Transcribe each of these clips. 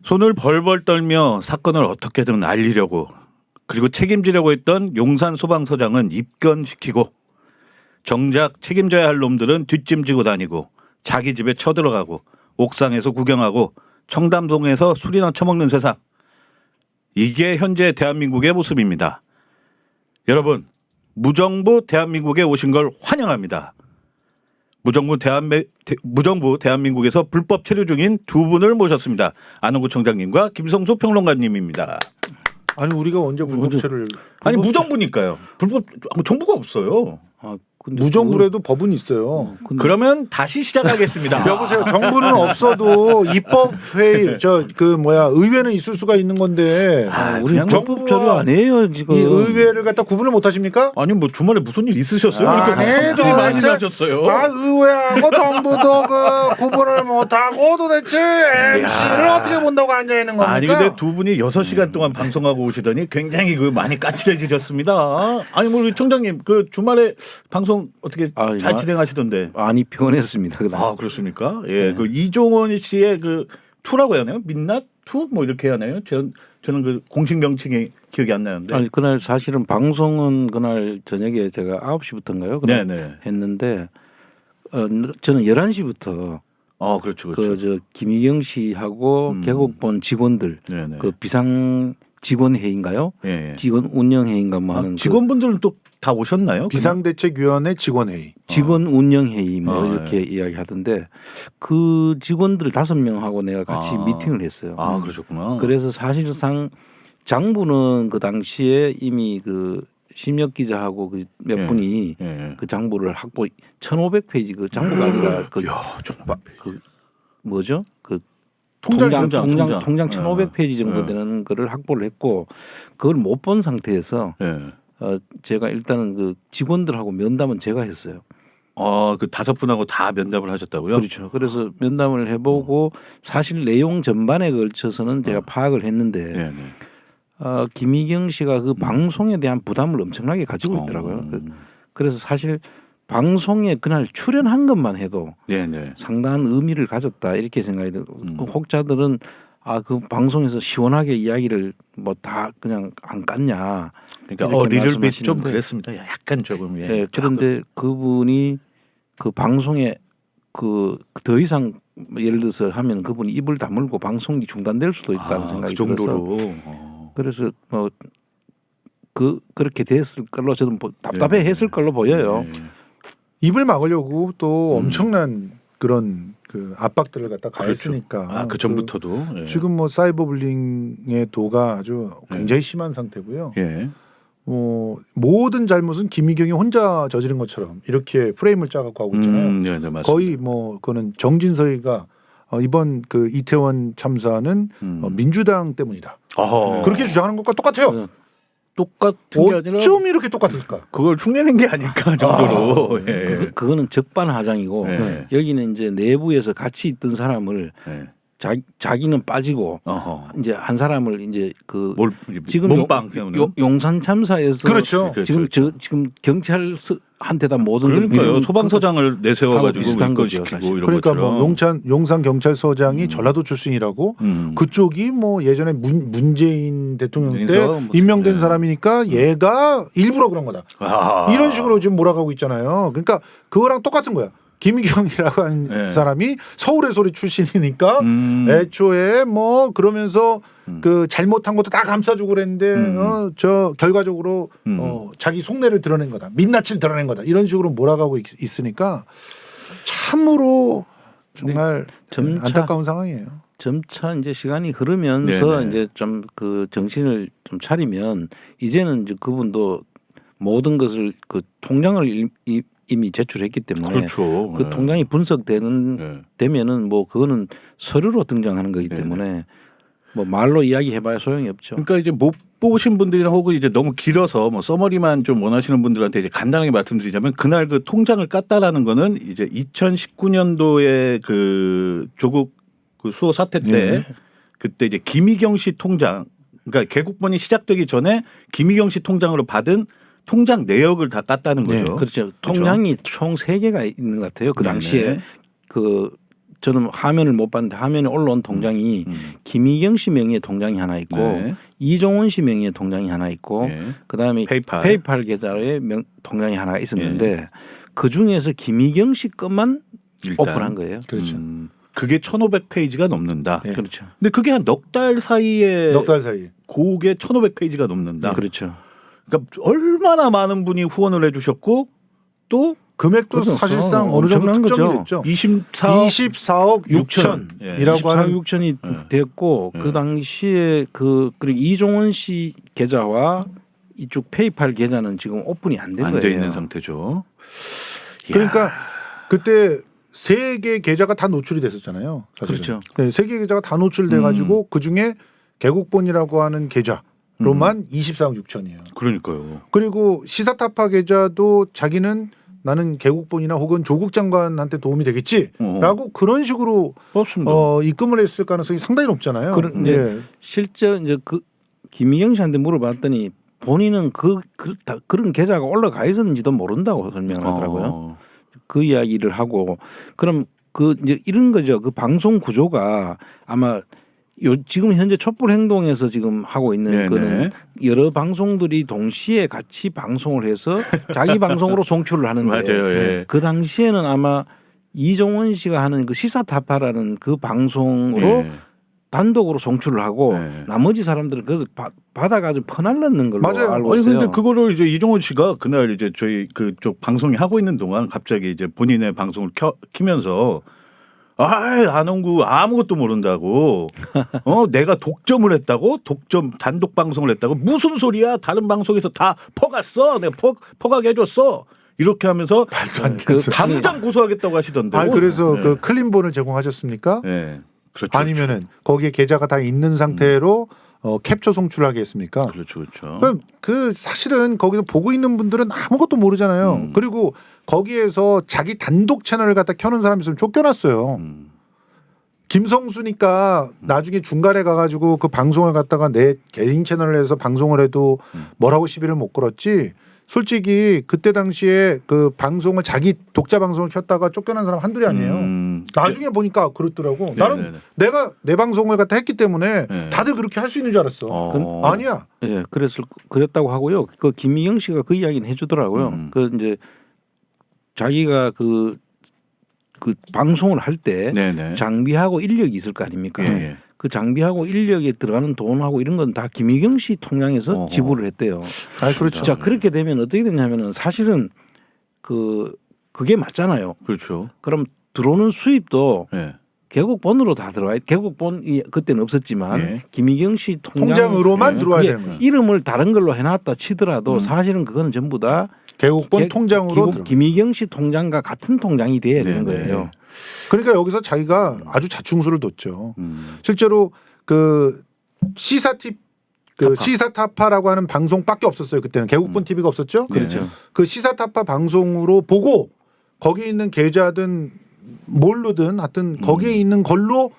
손을 벌벌 떨며 사건을 어떻게든 알리려고 그리고 책임지려고 했던 용산 소방서장은 입건시키고 정작 책임져야 할 놈들은 뒷짐지고 다니고 자기 집에 쳐들어가고 옥상에서 구경하고 청담동에서 술이나 처먹는 세상. 이게 현재 대한민국의 모습입니다. 여러분, 무정부 대한민국에 오신 걸 환영합니다. 무정부 대한민국에서 불법 체류 중인 두 분을 모셨습니다. 안홍구 청장님과 김성수 평론가님입니다. 아니 우리가 언제 불법체를 아니 무정부니까요. 불법 정부가 없어요. 무정부라도 법은 있어요. 그러면 다시 시작하겠습니다. 여보세요. 정부는 없어도 입법회의 의회는 있을 수가 있는 건데 우리 불법 체류 안 해요 지금. 이 의회를 갖다 구분을 못 하십니까? 아니 뭐 주말에 무슨 일 있으셨어요? 아니, 이 많이 나셨어요. 의회하고 정부도 그 구분을 못 하고 도대체 MC를 어떻게 본다고 앉아 있는 겁니까? 아니 근데 두 분이 6시간 동안 방송하고 오시더니 굉장히 그 많이 까칠해지셨습니다. 아니 뭐 우리 청장님 그 주말에 방송 어떻게 잘 진행하시던데? 많이 피곤했습니다. 그날. 아 그렇습니까? 예, 그 이종원 씨의 그 투라고 해야 하나요? 민낯 투 뭐 이렇게 해야 하나요? 저는 그 공식 명칭이 기억이 안 나는데. 아니 그날 사실은 방송은 그날 저녁에 제가 9시부터인가요? 네네. 했는데 저는 11시부터 그렇죠. 저 김희경 씨하고 개국본 직원들 네네. 그 비상 직원 회의인가요? 예. 직원 운영 회의인가 뭐 하는 직원분들은 또 다 오셨나요? 비상대책위원회 직원회의. 직원 운영 회의 뭐 이렇게 예. 이야기하던데 그 직원들 5명하고 내가 같이 미팅을 했어요. 아 그러셨구나. 그래서 사실상 장부는 그 당시에 이미 그 심혁 기자하고 그 몇 분이 그 장부를 확보 1,500페이지 그 장부가 아니라 그 뭐죠? 그 통장 1,500페이지 정도 되는 거를 확보를 했고 그걸 못 본 상태에서 제가 일단은 그 직원들하고 면담은 제가 했어요. 그 5분하고 다 면담을 하셨다고요? 그렇죠. 그래서 면담을 해보고 사실 내용 전반에 걸쳐서는 제가 파악을 했는데 김희경 씨가 그 방송에 대한 부담을 엄청나게 가지고 있더라고요. 그래서 사실 방송에 그날 출연한 것만 해도 상당한 의미를 가졌다 이렇게 생각이 들고 혹자들은 그 방송에서 시원하게 이야기를 뭐 다 그냥 안 깠냐. 그러니까 리를빗 좀 그랬습니다. 약간 조금. 예. 그런데 그분이 그 방송에 그 더 이상 예를 들어서 하면 그분이 입을 다물고 방송이 중단될 수도 있다는 생각이 그 정도로. 들어서 그래서 뭐 그렇게 됐을 걸로 저는 답답해했을 걸로 보여요. 입을 막으려고 또 엄청난 그런 그 압박들을 갖다 가했으니까. 그 전부터도. 지금 뭐 사이버불링의 도가 아주 굉장히 심한 상태고요. 모든 잘못은 김희경이 혼자 저지른 것처럼 이렇게 프레임을 짜갖고 하고 있잖아요. 거의 뭐 그거는 정진서이가 이번 그 이태원 참사는 민주당 때문이다. 그렇게 주장하는 것과 똑같아요. 똑같은 게 아니라 어쩜 이렇게 똑같을까? 그걸 흉내낸 게 아닐까 정도로. 그거는 적반하장이고 여기는 이제 내부에서 같이 있던 사람을 자기는 빠지고 이제 한 사람을 이제 그 지금 용산 참사에서 그렇죠. 지금 경찰한테다 모든 그러니까요. 소방서장을 내세워가지고 비슷한 거죠. 그러니까 뭐 용산 경찰서장이 전라도 출신이라고 그쪽이 뭐 예전에 문재인 대통령 때 임명된 사람이니까 얘가 일부러 그런 거다. 이런 식으로 지금 몰아가고 있잖아요. 그러니까 그거랑 똑같은 거야. 김희경이라고 하는 사람이 서울의 소리 출신이니까 애초에 뭐 그러면서 그 잘못한 것도 다 감싸주고 그랬는데 저 결과적으로 자기 속내를 드러낸 거다. 민낯을 드러낸 거다. 이런 식으로 몰아가고 있으니까 참으로 정말 안타까운 상황이에요. 점차 이제 시간이 흐르면서 이제 좀 그 정신을 좀 차리면 이제는 이제 그분도 모든 것을 그 통장을 이미 제출했기 때문에 그 통장이 되면은 뭐 그거는 서류로 등장하는 거기 때문에 뭐 말로 이야기해봐야 소용이 없죠. 그러니까 이제 못 보신 분들이나 혹은 이제 너무 길어서 뭐 써머리만 좀 원하시는 분들한테 이제 간단하게 말씀드리자면 그날 그 통장을 깠다라는 거는 이제 2019년도에 그 조국 그 수호 사태 때 그때 이제 김희경 씨 통장 그러니까 개국본이 시작되기 전에 김희경 씨 통장으로 받은 통장 내역을 다 깠다는 거죠. 그렇죠. 통장이 총 3개가 있는 것 같아요. 그 당시에 그 저는 화면을 못 봤는데 화면에 올라온 통장이 김희경 씨 명의의 통장이 하나 있고 네. 이종원 씨 명의의 통장이 하나 있고 네. 그다음에 페이팔 계좌의 통장이 하나 있었는데 그 중에서 김희경 씨 것만 일단. 오픈한 거예요. 그렇죠. 그게 1,500페이지가 넘는다. 네. 그렇죠. 근데 그게 한 넉 달 사이에 넉 달 사이. 그게 1,500페이지가 넘는다. 그렇죠. 그러니까 얼마나 많은 분이 후원을 해주셨고 또 금액도 그렇죠. 사실상 어느 정도 엄청난 특정이 거죠. 됐죠. 24억 24억 6천이라고 하는 6천이 됐고 그 당시에 그리고 이종원 씨 계좌와 이쪽 페이팔 계좌는 지금 오픈이 안 된 안 거예요. 돼 있는 상태죠. 그러니까 그때 세 개 계좌가 다 노출이 됐었잖아요. 사실은. 그렇죠. 네, 세 개 계좌가 다 노출돼 가지고 그 중에 개국본이라고 하는 계좌로만 24억 6천이에요. 그러니까요. 그리고 시사타파 계좌도 자기는 나는 개국본이나 혹은 조국 장관한테 도움이 되겠지라고 그런 식으로 맞습니다. 입금을 했을 가능성이 상당히 높잖아요. 그런데 예. 실제 이제 그 김희경 씨한테 물어봤더니 본인은 그런 계좌가 올라가 있었는지도 모른다고 설명을 하더라고요. 그 이야기를 하고 그럼 그 이제 이런 거죠. 그 방송 구조가 아마 지금 현재 촛불 행동에서 지금 하고 있는 네네. 거는 여러 방송들이 동시에 같이 방송을 해서 자기 방송으로 송출을 하는데 맞아요. 예. 그 당시에는 아마 이종원 씨가 하는 그 시사타파라는 그 방송으로 예. 단독으로 송출을 하고 네. 나머지 사람들은 그걸 받아가지고 퍼날르는 걸로 맞아요. 알고 아니 있어요. 근데 그거를 이제 이종원 씨가 그날 이제 저희 그쪽 방송이 하고 있는 동안 갑자기 이제 본인의 방송을 키면서 안홍구 아무것도 모른다고 내가 독점을 했다고 독점 단독 방송을 했다고 무슨 소리야 다른 방송에서 다 퍼갔어 내가 퍼가게 해줬어 이렇게 하면서 말도 안 그 되죠. 당장 고소하겠다고 하시던데. 그래서 네. 그 클린본을 제공하셨습니까? 네. 그렇죠. 아니면은 거기에 계좌가 다 있는 상태로 캡처 송출하게 했습니까? 그렇죠. 그렇죠. 그럼 그 사실은 거기서 보고 있는 분들은 아무것도 모르잖아요. 그리고 거기에서 자기 단독 채널을 갖다 켜는 사람이 있으면 쫓겨났어요. 김성수니까 나중에 중간에 가가지고 그 방송을 갖다가 내 개인 채널을 해서 방송을 해도 뭐라고 시비를 못 걸었지. 솔직히 그때 당시에 그 방송을 자기 독자 방송을 켰다가 쫓겨난 사람 한둘이 아니에요. 나중에 보니까 그렇더라고. 나는 내가 내 방송을 갖다 했기 때문에 다들 그렇게 할 수 있는 줄 알았어. 아니야. 예, 그랬다고 하고요. 그 김희경 씨가 그 이야기는 해주더라고요. 그 이제 자기가 그 방송을 할 때 장비하고 인력이 있을 거 아닙니까? 예. 그 장비하고 인력에 들어가는 돈하고 이런 건 다 김희경 씨 통장에서 지불을 했대요. 그렇죠. 자, 그렇게 되면 어떻게 되냐면은 사실은 그게 맞잖아요. 그렇죠. 그럼 들어오는 수입도 예. 개국본으로 다 들어와요. 개국본이 그때는 없었지만 김희경 씨 통장으로만 들어와야 되는 거예요. 이름을 다른 걸로 해놨다 치더라도 사실은 그거는 전부 다 개국본 통장으로 김희경 씨 통장과 같은 통장이 돼야 되는 거예요. 그러니까 여기서 자기가 아주 자충수를 뒀죠. 실제로 그 시사타파라고 하는 방송밖에 없었어요. 그때는 개국본 TV가 없었죠. 그렇죠. 그 시사타파 방송으로 보고 거기에 있는 계좌든 뭘로든 하여튼 거기에 있는 걸로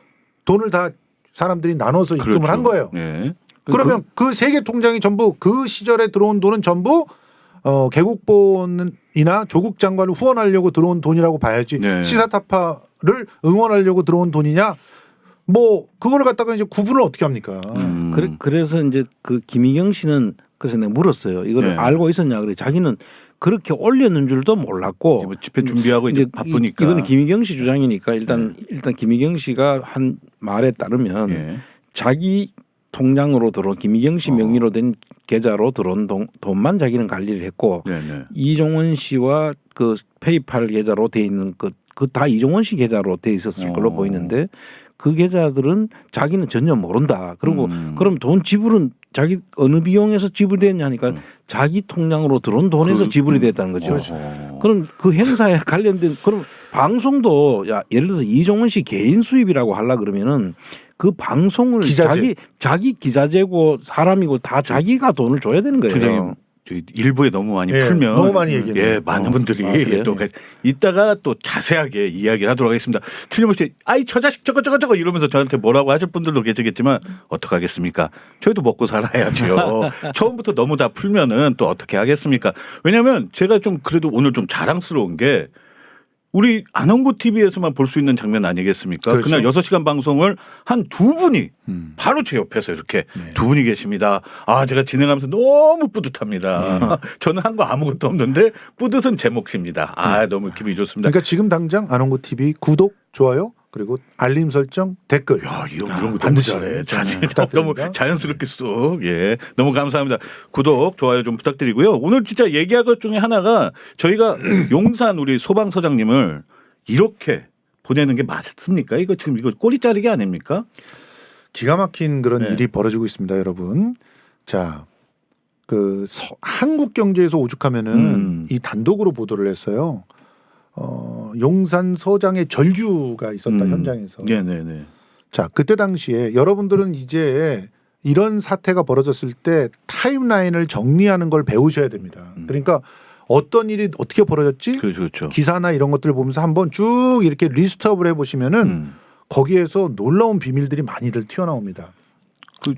돈을 다 사람들이 나눠서 입금을 그렇죠. 한 거예요. 예. 그러면 그 세 개 통장이 전부 그 시절에 들어온 돈은 전부 개국본이나 조국 장관을 후원하려고 들어온 돈이라고 봐야지. 시사타파를 응원하려고 들어온 돈이냐? 뭐 그걸 갖다가 이제 구분을 어떻게 합니까? 그래서 이제 그 김희경 씨는 그래서 내가 물었어요. 이거를 알고 있었냐? 그래 자기는 그렇게 올렸는 줄도 몰랐고 뭐 집회 준비하고 이제 바쁘니까 이거는 김희경 씨 주장이니까 일단 김희경 씨가 한 말에 따르면 자기 통장으로 들어온 김희경 씨 명의로 된 계좌로 들어온 돈만 자기는 관리를 했고 이종원 씨와 그 페이팔 계좌로 돼 있는 그 다 이종원 씨 계좌로 돼 있었을 걸로 보이는데 그 계좌들은 자기는 전혀 모른다. 그리고 그럼 돈 지불은 자기 어느 비용에서 지불됐냐니까 자기 통장으로 들어온 돈에서 지불이 됐다는 거죠. 그럼 그 행사에 관련된 그럼 방송도 예를 들어서 이종원 씨 개인 수입이라고 하려 그러면은 그 방송을 자기 기자재고 사람이고 다 자기가 돈을 줘야 되는 거예요. 일부에 너무 많이 풀면 너무 많이 얘기해요. 많은 분들이 또 이따가 또 자세하게 이야기를 하도록 하겠습니다. 틀림없이 저 자식 저거 이러면서 저한테 뭐라고 하실 분들도 계시겠지만 어떡하겠습니까? 저희도 먹고 살아야죠. 처음부터 너무 다 풀면은 또 어떻게 하겠습니까? 왜냐하면 제가 좀 그래도 오늘 좀 자랑스러운 게 우리 안홍구 TV에서만 볼 수 있는 장면 아니겠습니까? 그렇죠. 그날 6시간 방송을 한 두 분이 바로 제 옆에서 이렇게 두 분이 계십니다. 아, 제가 진행하면서 너무 뿌듯합니다. 저는 한 거 아무것도 없는데 뿌듯은 제 몫입니다. 아, 너무 기분이 좋습니다. 그러니까 지금 당장 안홍구 TV 구독, 좋아요, 그리고 알림 설정, 댓글. 야, 이런 거 반드시 너무 잘해. 부탁드립니다. 너무 자연스럽게 쏙. 예. 너무 감사합니다. 구독, 좋아요 좀 부탁드리고요. 오늘 진짜 얘기할 것 중에 하나가 저희가 용산 우리 소방서장님을 이렇게 보내는 게 맞습니까? 이거 지금 이거 꼬리 자르기 아닙니까? 기가 막힌 그런 네. 일이 벌어지고 있습니다, 여러분. 자, 한국경제에서 오죽하면은 이 단독으로 보도를 했어요. 용산 서장의 절규가 있었다 현장에서. 네네네. 자, 그때 당시에 여러분들은 이제 이런 사태가 벌어졌을 때 타임라인을 정리하는 걸 배우셔야 됩니다. 그러니까 어떤 일이 어떻게 벌어졌지? 그렇죠. 기사나 이런 것들을 보면서 한번 쭉 이렇게 리스트업을 해보시면은 거기에서 놀라운 비밀들이 많이들 튀어나옵니다.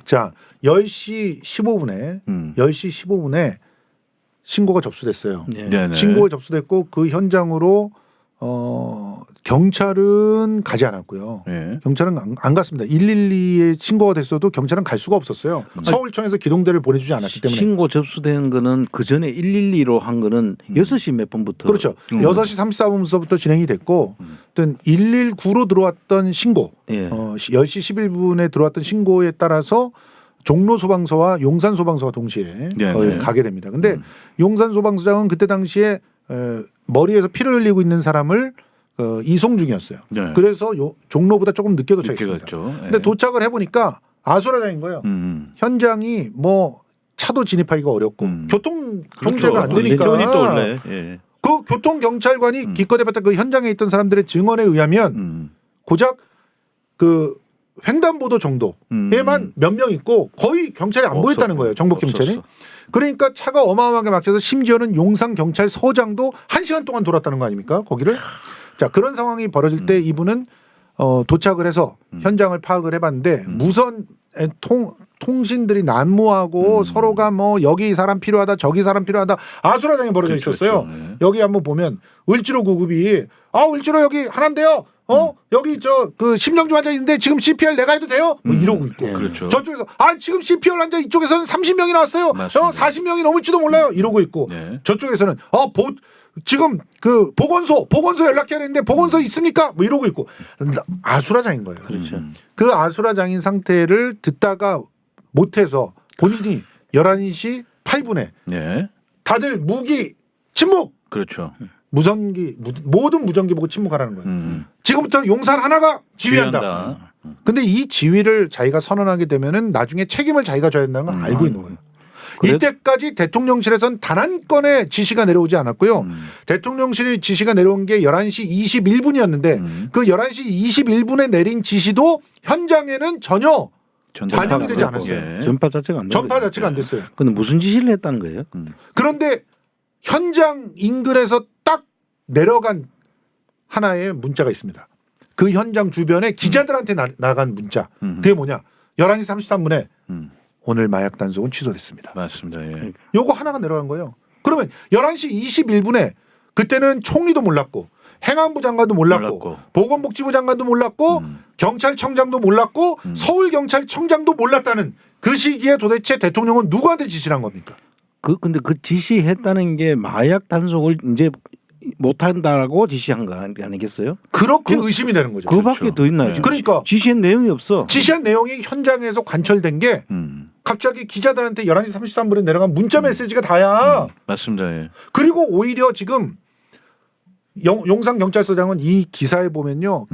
자, 10시 15분에 10시 15분에 신고가 접수됐어요. 네. 신고가 접수됐고 그 현장으로 경찰은 가지 않았고요. 네. 경찰은 안 갔습니다. 112에 신고가 됐어도 경찰은 갈 수가 없었어요. 서울청에서 기동대를 보내주지 않았기 때문에. 신고 접수된 거는 그 전에 112로 한 거는 6시 몇 분부터. 그렇죠. 6시 34분부터 진행이 됐고, 어떤 119로 들어왔던 신고, 예. 10시 11분에 들어왔던 신고에 따라서 종로 소방서와 용산 소방서가 동시에 가게 됩니다. 근데 용산 소방서장은 그때 당시에 머리에서 피를 흘리고 있는 사람을 이송 중이었어요. 네. 그래서 종로보다 조금 늦게 도착했습니다. 갔죠. 근데 도착을 해보니까 아수라장인 거예요. 현장이 뭐 차도 진입하기가 어렵고 교통 통제가 안 되니까. 또 원래. 예. 그 교통 경찰관이 기껏 해봤다 그 현장에 있던 사람들의 증언에 의하면 고작 그 횡단보도 정도에만 몇 명 있고 거의 경찰이 안 보였다는 거예요. 정복 경찰이. 그러니까 차가 어마어마하게 막혀서 심지어는 용산 경찰서장도 1시간 동안 돌았다는 거 아닙니까? 거기를. 자, 그런 상황이 벌어질 때 이분은 도착을 해서 현장을 파악을 해봤는데 무선 통신들이 난무하고 서로가 뭐 여기 사람 필요하다 저기 사람 필요하다 아수라장이 벌어져 있었어요. 그렇죠. 여기 한번 보면 을지로 구급이 을지로 여기 하나인데요. 여기 그 심정지 환자 있는데 지금 CPR 내가 해도 돼요? 뭐 이러고 있고. 그렇죠. 저쪽에서 지금 CPR 환자 이쪽에서는 30명이 나왔어요. 맞습니다. 40명이 넘을지도 몰라요. 이러고 있고. 네. 저쪽에서는 지금 그 보건소 연락해야 되는데 보건소 있습니까? 뭐 이러고 있고. 아수라장인 거예요. 그렇죠. 그 아수라장인 상태를 듣다가 못해서 본인이 11시 8분에 네. 다들 무기 침묵. 그렇죠. 모든 무전기 보고 침묵하라는 거예요. 지금부터 용산 하나가 지휘한다. 근데 이 지휘를 자기가 선언하게 되면은 나중에 책임을 자기가 져야 된다는 걸 알고 있는 거예요. 이때까지 대통령실에선 단 한 건의 지시가 내려오지 않았고요. 대통령실 지시가 내려온 게 11시 21분이었는데 그 11시 21분에 내린 지시도 현장에는 전혀 반영이 되지 않았어요. 예. 전파 자체가 안 전파 자체가 안 됐어요. 근데 무슨 지시를 했다는 거예요? 그런데 현장 인근에서 딱 내려간 하나의 문자가 있습니다. 그 현장 주변에 기자들한테 나간 문자. 그게 뭐냐? 11시 33분에 오늘 마약 단속은 취소됐습니다. 맞습니다. 예. 요거 하나가 내려간 거예요. 그러면 11시 21분에 그때는 총리도 몰랐고 행안부 장관도 몰랐고 보건복지부 장관도 몰랐고 경찰청장도 몰랐고 서울경찰청장도 몰랐다는 그 시기에 도대체 대통령은 누구한테 지시를 한 겁니까? 근데 그 지시했다는 게 마약 단속을 이제 못한다라고 지시한 거 아니겠어요? 그렇게 의심이 되는 거죠. 그밖에 그렇죠. 더 있나요? 네. 그러니까 지시한 내용이 없어. 지시한 내용이 현장에서 관철된 게 갑자기 기자들한테 11시 33분에 내려간 문자 메시지가 다야. 맞습니다. 예. 그리고 오히려 지금 용산 경찰서장은 이 기사에 보면요.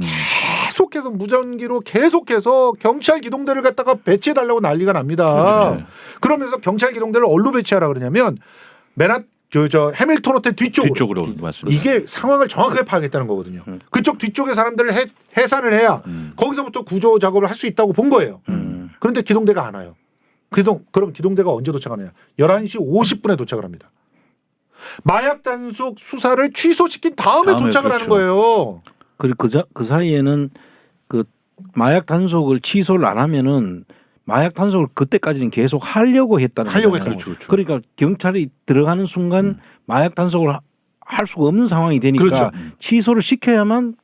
계속해서 무전기로 계속해서 경찰 기동대를 갖다가 배치해달라고 난리가 납니다. 그렇죠. 그러면서 경찰 기동대를 어디로 배치하라 그러냐면 해밀턴 호텔 뒤쪽으로. 맞습니다. 이게 상황을 정확하게 파악했다는 거거든요. 그쪽 뒤쪽에 사람들을 해산을 해야 거기서부터 구조 작업을 할 수 있다고 본 거예요. 그런데 기동대가 안 와요. 그럼 기동대가 언제 도착하느냐? 11시 50분에 도착을 합니다. 마약 단속 수사를 취소시킨 다음에 도착을 그렇죠. 하는 거예요. 그리고 그 사이에는 그 마약 단속을 취소를 안 하면은 마약 단속을 그때까지는 계속 하려고 했다는 거잖아요. 그렇죠. 그러니까 경찰이 들어가는 순간 마약 단속을 할 수가 없는 상황이 되니까 그렇죠. 취소를 시켜야만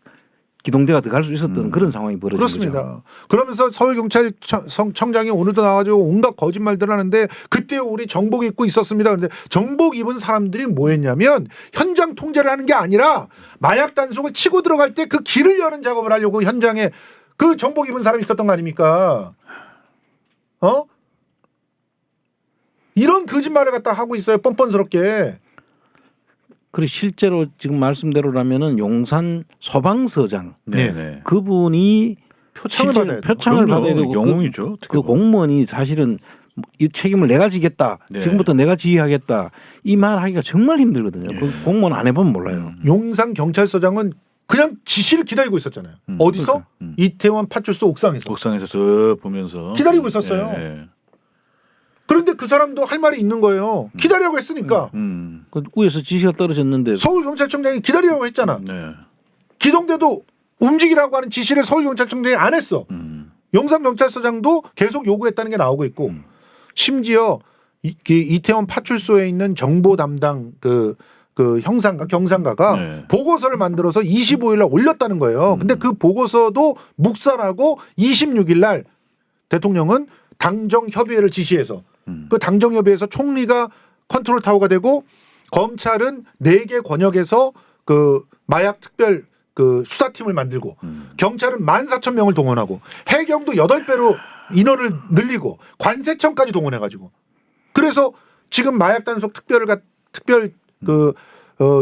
기동대가 들어갈 수 있었던 그런 상황이 벌어진 그렇습니다. 거죠. 그러면서 서울경찰청장이 오늘도 나와가지고 온갖 거짓말들 하는데 그때 우리 정복 입고 있었습니다. 그런데 정복 입은 사람들이 뭐 했냐면 현장 통제를 하는 게 아니라 마약 단속을 치고 들어갈 때 그 길을 여는 작업을 하려고 현장에 그 정복 입은 사람이 있었던 거 아닙니까? 이런 거짓말을 갖다 하고 있어요. 뻔뻔스럽게. 그리고 실제로 지금 말씀대로라면은 용산 소방서장 네. 그분이 표창을 받아야 돼요. 표창을 받아야 되고 영웅이죠. 그 공무원이 사실은 이 책임을 내가 지겠다. 네. 지금부터 내가 지휘하겠다. 이 말 하기가 정말 힘들거든요. 그 공무원 안 해보면 몰라요. 용산 경찰서장은 그냥 지시를 기다리고 있었잖아요. 어디서? 그러니까. 이태원 파출소 옥상에서. 옥상에서 쓱 보면서 기다리고 있었어요. 예. 그런데 그 사람도 할 말이 있는 거예요. 기다리라고 했으니까. 그 위에서 지시가 떨어졌는데 서울경찰청장이 기다리라고 했잖아. 네. 기동대도 움직이라고 하는 지시를 서울경찰청장이 안 했어. 용산경찰서장도 계속 요구했다는 게 나오고 있고 심지어 이태원 파출소에 있는 정보 담당 그 경상가가 네. 보고서를 만들어서 25일 날 올렸다는 거예요. 근데 그 보고서도 묵살하고 26일 날 대통령은 당정 협의회를 지시해서 그 당정 협의회에서 총리가 컨트롤 타워가 되고 검찰은 4개 권역에서 그 마약 특별 그 수사팀을 만들고 경찰은 14,000명을 동원하고 해경도 8배로 인원을 늘리고 관세청까지 동원해가지고 그래서 지금 마약 단속 특별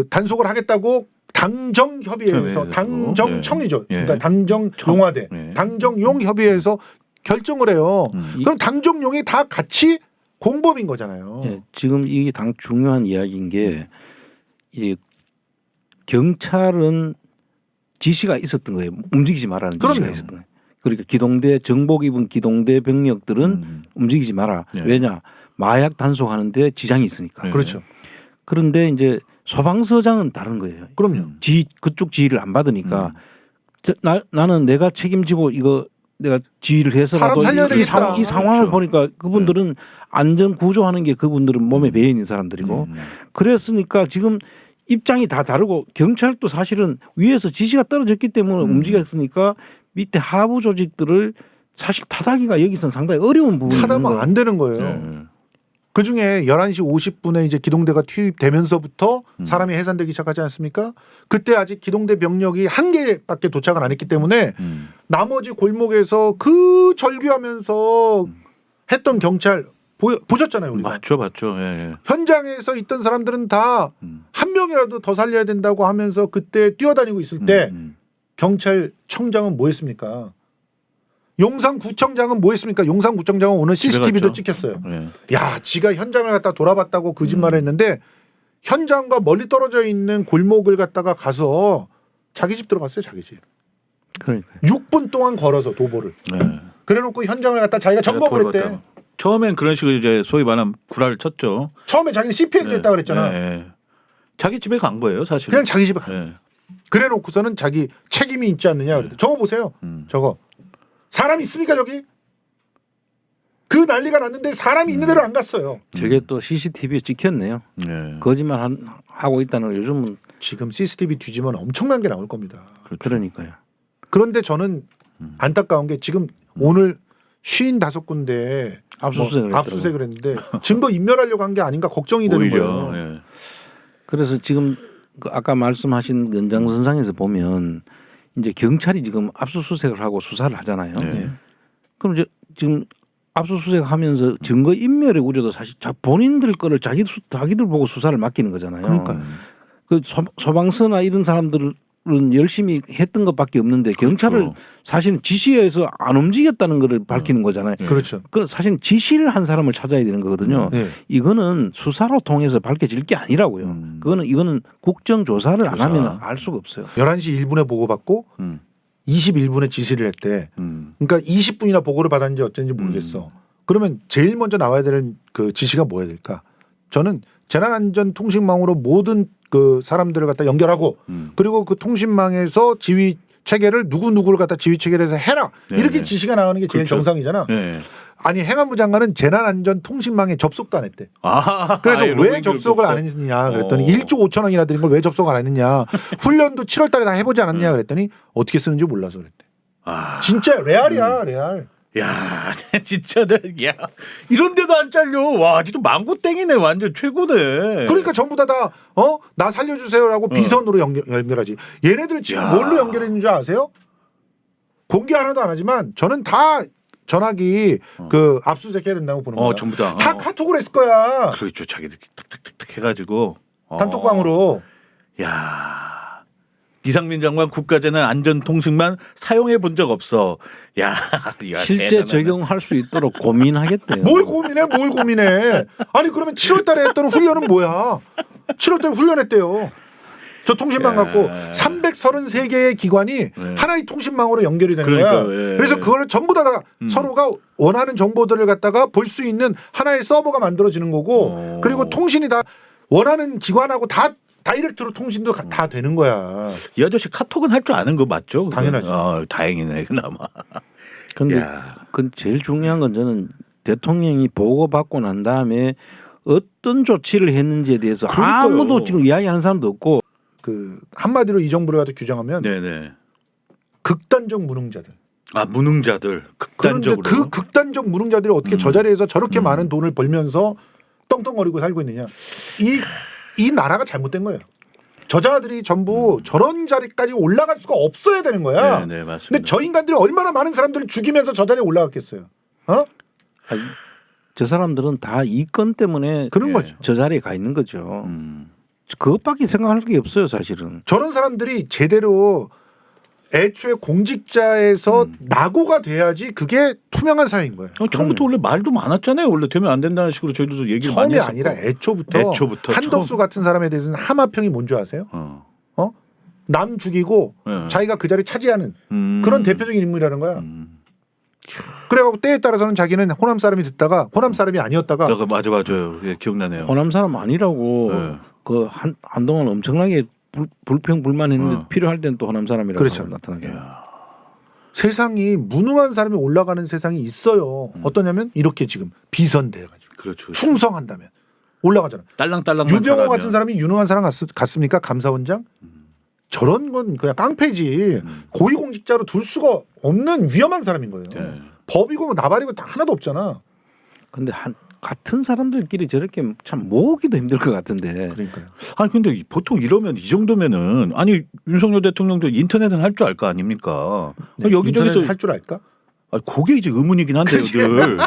단속을 하겠다고 당정 협의회에서 당정청이죠. 그러니까 당정 용화대 당정용 협의회에서 결정을 해요. 그럼 당정용이 다 같이 공범인 거잖아요. 예, 지금 이게 중요한 이야기인 게 이 경찰은 지시가 있었던 거예요. 움직이지 말라는 지시가 그럼요. 있었던 거예요. 그러니까 기동대 정복 입은 기동대 병력들은 움직이지 마라. 네. 왜냐 마약 단속하는데 지장이 있으니까. 네. 그렇죠. 그런데 이제 소방서장은 다른 거예요. 그럼요. 그쪽 지휘를 안 받으니까 나는 내가 책임지고 이거 내가 지휘를 해서라도 사람 살려야 이 상황을 그렇죠. 보니까 그분들은 안전 구조하는 게 그분들은 몸에 배어 있는 사람들이고 그랬으니까 지금 입장이 다 다르고 경찰도 사실은 위에서 지시가 떨어졌기 때문에 움직였으니까 밑에 하부 조직들을 사실 타다기가 여기서는 상당히 어려운 부분이 있는 하다가 거예요. 안 되는 거예요. 네. 그 중에 11시 50분에 이제 기동대가 투입되면서부터 사람이 해산되기 시작하지 않습니까? 그때 아직 기동대 병력이 한 개밖에 도착을 안 했기 때문에 나머지 골목에서 그 절규하면서 했던 경찰 보셨잖아요. 우리가. 봤죠. 예. 현장에서 있던 사람들은 다 한 명이라도 더 살려야 된다고 하면서 그때 뛰어다니고 있을 때 경찰청장은 뭐 했습니까? 용산구청장은 뭐 했습니까? 용산구청장은 오늘 CCTV도 찍혔어요. 예. 야, 지가 현장을 갖다 돌아봤다고 거짓말을 했는데 현장과 멀리 떨어져 있는 골목을 갖다가 가서 자기 집 들어갔어요. 자기 집. 그러니까 6분 동안 걸어서 도보를. 네. 그래놓고 현장을 갖다 자기가 점검을 했대. 처음엔 그런 식으로 이제 소위 말하는 구라를 쳤죠. 처음에 자기는 CPL도 했다고 그랬잖아. 네. 자기 집에 간 거예요, 사실. 그냥 자기 집에 가. 네. 그래놓고서는 자기 책임이 있지 않느냐. 그랬대. 저거 보세요. 저거. 사람 있습니까 저기? 그 난리가 났는데 사람이 있는 데로 안 갔어요. 저게 또 CCTV에 찍혔네요. 네. 거짓말 하고 있다는 걸 요즘은 지금 CCTV 뒤지면 엄청난 게 나올 겁니다. 그러니까요. 그런데 저는 안타까운 게 지금 오늘 55군데 압수수색을 압수수색을 했는데 증거 인멸하려고 한 게 아닌가 걱정이 되는 오히려. 거예요. 예. 그래서 지금 그 아까 말씀하신 연장선상에서 보면 이제 경찰이 지금 압수수색을 하고 수사를 하잖아요. 네. 그럼 이제 지금 압수수색하면서 증거 인멸의 우려도 사실 본인들 거를 자기들 보고 수사를 맡기는 거잖아요. 그러니까요. 그 소방서나 이런 사람들은 열심히 했던 것밖에 없는데 경찰을 그렇죠. 사실은 지시해서 안 움직였다는 것을 밝히는 거잖아요. 그렇죠. 그 사실 지시를 한 사람을 찾아야 되는 거거든요. 네. 이거는 수사로 통해서 밝혀질 게 아니라고요. 이거는 국정조사를 안 하면 알 수가 없어요. 11시 1분에 보고받고 21분에 지시를 했대. 그러니까 20분이나 보고를 받았는지 어쩐지 모르겠어. 그러면 제일 먼저 나와야 되는 그 지시가 뭐야 될까? 저는 재난안전통신망으로 모든 그 사람들을 갖다 연결하고 그리고 그 통신망에서 지휘 체계를 누구를 갖다 지휘 체계를 해서 해라. 네, 이렇게 네. 지시가 나오는 게 제일 그렇죠. 정상이잖아. 네. 아니 행안부 장관은 재난안전통신망에 접속도 안 했대. 그래서 왜 접속을 안 했느냐 그랬더니 1조 5천 원이나 드린 걸 왜 접속을 안 했느냐. 훈련도 7월 달에 다 해보지 않았냐 그랬더니 어떻게 쓰는지 몰라서 그랬대. 진짜 레알이야 레알. 야, 진짜, 야, 이런 데도 안 잘려. 와, 진짜 망고땡이네. 완전 최고네. 그러니까 전부 다 나 살려주세요라고 비선으로 연결하지. 얘네들 지금 뭘로 연결했는 줄 아세요? 공개 하나도 안 하지만 저는 다 전화기 그 압수수색 해야 된다고 보는 거야. 전부 다. 다 카톡을 했을 거야. 그렇죠. 자기들 탁탁탁탁 해가지고. 단톡방으로. 야. 이상민 장관 국가재난 안전통신만 사용해 본 적 없어. 야, 실제 대단하네. 적용할 수 있도록 고민하겠대요. 뭘 고민해. 아니 그러면 7월 달에 했던 훈련은 뭐야. 7월 달에 훈련했대요. 저 통신망 갖고 333개의 기관이 하나의 통신망으로 연결이 되는 거야. 그래서 그걸 전부 다 서로가 원하는 정보들을 갖다가 볼 수 있는 하나의 서버가 만들어지는 거고 그리고 통신이 다 원하는 기관하고 다 다이렉트로 통신도 다 되는 거야. 이 아저씨 카톡은 할 줄 아는 거 맞죠? 당연하죠. 다행이네 그나마. 근데 그 제일 중요한 건 저는 대통령이 보고받고 난 다음에 어떤 조치를 했는지에 대해서 그러니까요. 아무도 지금 이야기하는 사람도 없고 그 한마디로 이 정부를 갖다 규정하면 네네. 극단적 무능자들. 무능자들 극단적으로. 그런데 그 극단적 무능자들이 어떻게 저 자리에서 저렇게 많은 돈을 벌면서 덩덩거리고 살고 있느냐. 이 나라가 잘못된 거예요. 저자들이 전부 저런 자리까지 올라갈 수가 없어야 되는 거야. 네, 맞습니다. 근데 저 인간들이 얼마나 많은 사람들을 죽이면서 저 자리에 올라갔겠어요. 아니, 저 사람들은 다 이 건 때문에 그런 거죠. 저 자리에 가 있는 거죠. 그것밖에 생각할 게 없어요, 사실은. 저런 사람들이 제대로 애초에 공직자에서 낙오가 돼야지 그게 투명한 사회인 거예요. 처음부터 원래 말도 많았잖아요. 원래 되면 안 된다는 식으로 저희도 얘기를 많이 처음이 했었고. 아니라 애초부터 한덕수 같은 사람에 대해서는 하마평이 뭔 줄 아세요? 남 죽이고 자기가 그 자리 차지하는 그런 대표적인 인물이라는 거야. 그래갖고 때에 따라서는 자기는 호남 사람이 됐다가 호남 사람이 아니었다가 맞아요. 예, 기억나네요. 호남 사람 아니라고 그 한동안 엄청나게 불평불만했는데 필요할 땐 또 호남 사람이라고 그렇죠. 나타나게. 세상이 무능한 사람이 올라가는 세상이 있어요. 어떠냐면 이렇게 지금 비선돼가지고 그렇죠. 충성한다면 올라가잖아. 딸랑딸랑. 유병호 같은 사람이 유능한 사람 같습니까? 감사원장? 저런 건 그냥 깡패지. 고위공직자로 둘 수가 없는 위험한 사람인 거예요. 법이고 나발이고 다 하나도 없잖아. 근데 같은 사람들끼리 저렇게 참 모으기도 힘들 것 같은데. 그러니까요. 아니 근데 보통 이러면 이 정도면은 아니 윤석열 대통령도 인터넷은 할 줄 알 거 아닙니까? 여기저기서 할 줄 알까? 그게 이제 의문이긴 한데요, 늘.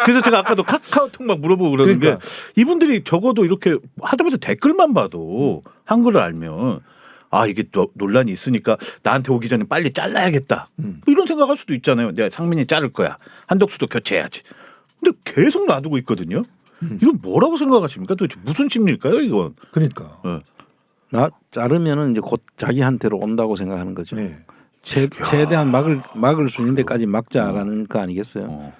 그래서 제가 아까도 카카오톡 막 물어보고 그러는 게 이분들이 적어도 이렇게 하다못해 댓글만 봐도 한글을 알면 이게 또 논란이 있으니까 나한테 오기 전에 빨리 잘라야겠다. 이런 생각할 수도 있잖아요. 내가 상민이 자를 거야. 한덕수도 교체해야지. 근데 계속 놔두고 있거든요. 이건 뭐라고 생각하십니까? 도대체 무슨 심리일까요, 이건? 그러니까. 나 자르면은 이제 곧 자기한테로 온다고 생각하는 거죠. 네. 최대한 막을 수 있는 데까지 막자라는 거 아니겠어요?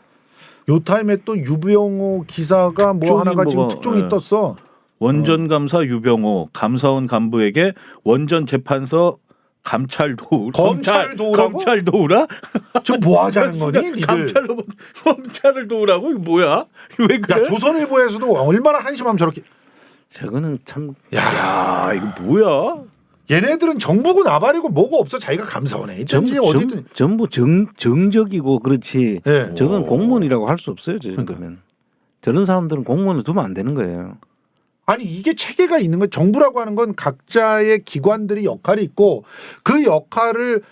요 타임에 또 유병호 기사가 뭐 하나가 지금 특종이 떴어. 원전 감사 유병호 감사원 간부에게 원전 재판서 검찰 도우라? 저 뭐 하자는 거니? 니들. 검찰을 도우라고? 이거 뭐야? 왜 그래? 야, 조선일보에서도 얼마나 한심하면 저렇게. 저거는 참. 야, 이거 뭐야? 얘네들은 정부고 나발이고 뭐고 없어. 자기가 감사원에 전부 정적이고 그렇지. 네. 저건 공무원이라고 할 수 없어요. 저 정도면. 저런 사람들은 공무원을 두면 안 되는 거예요. 아니 이게 체계가 있는 거예요. 정부라고 하는 건 각자의 기관들이 역할이 있고 그 역할을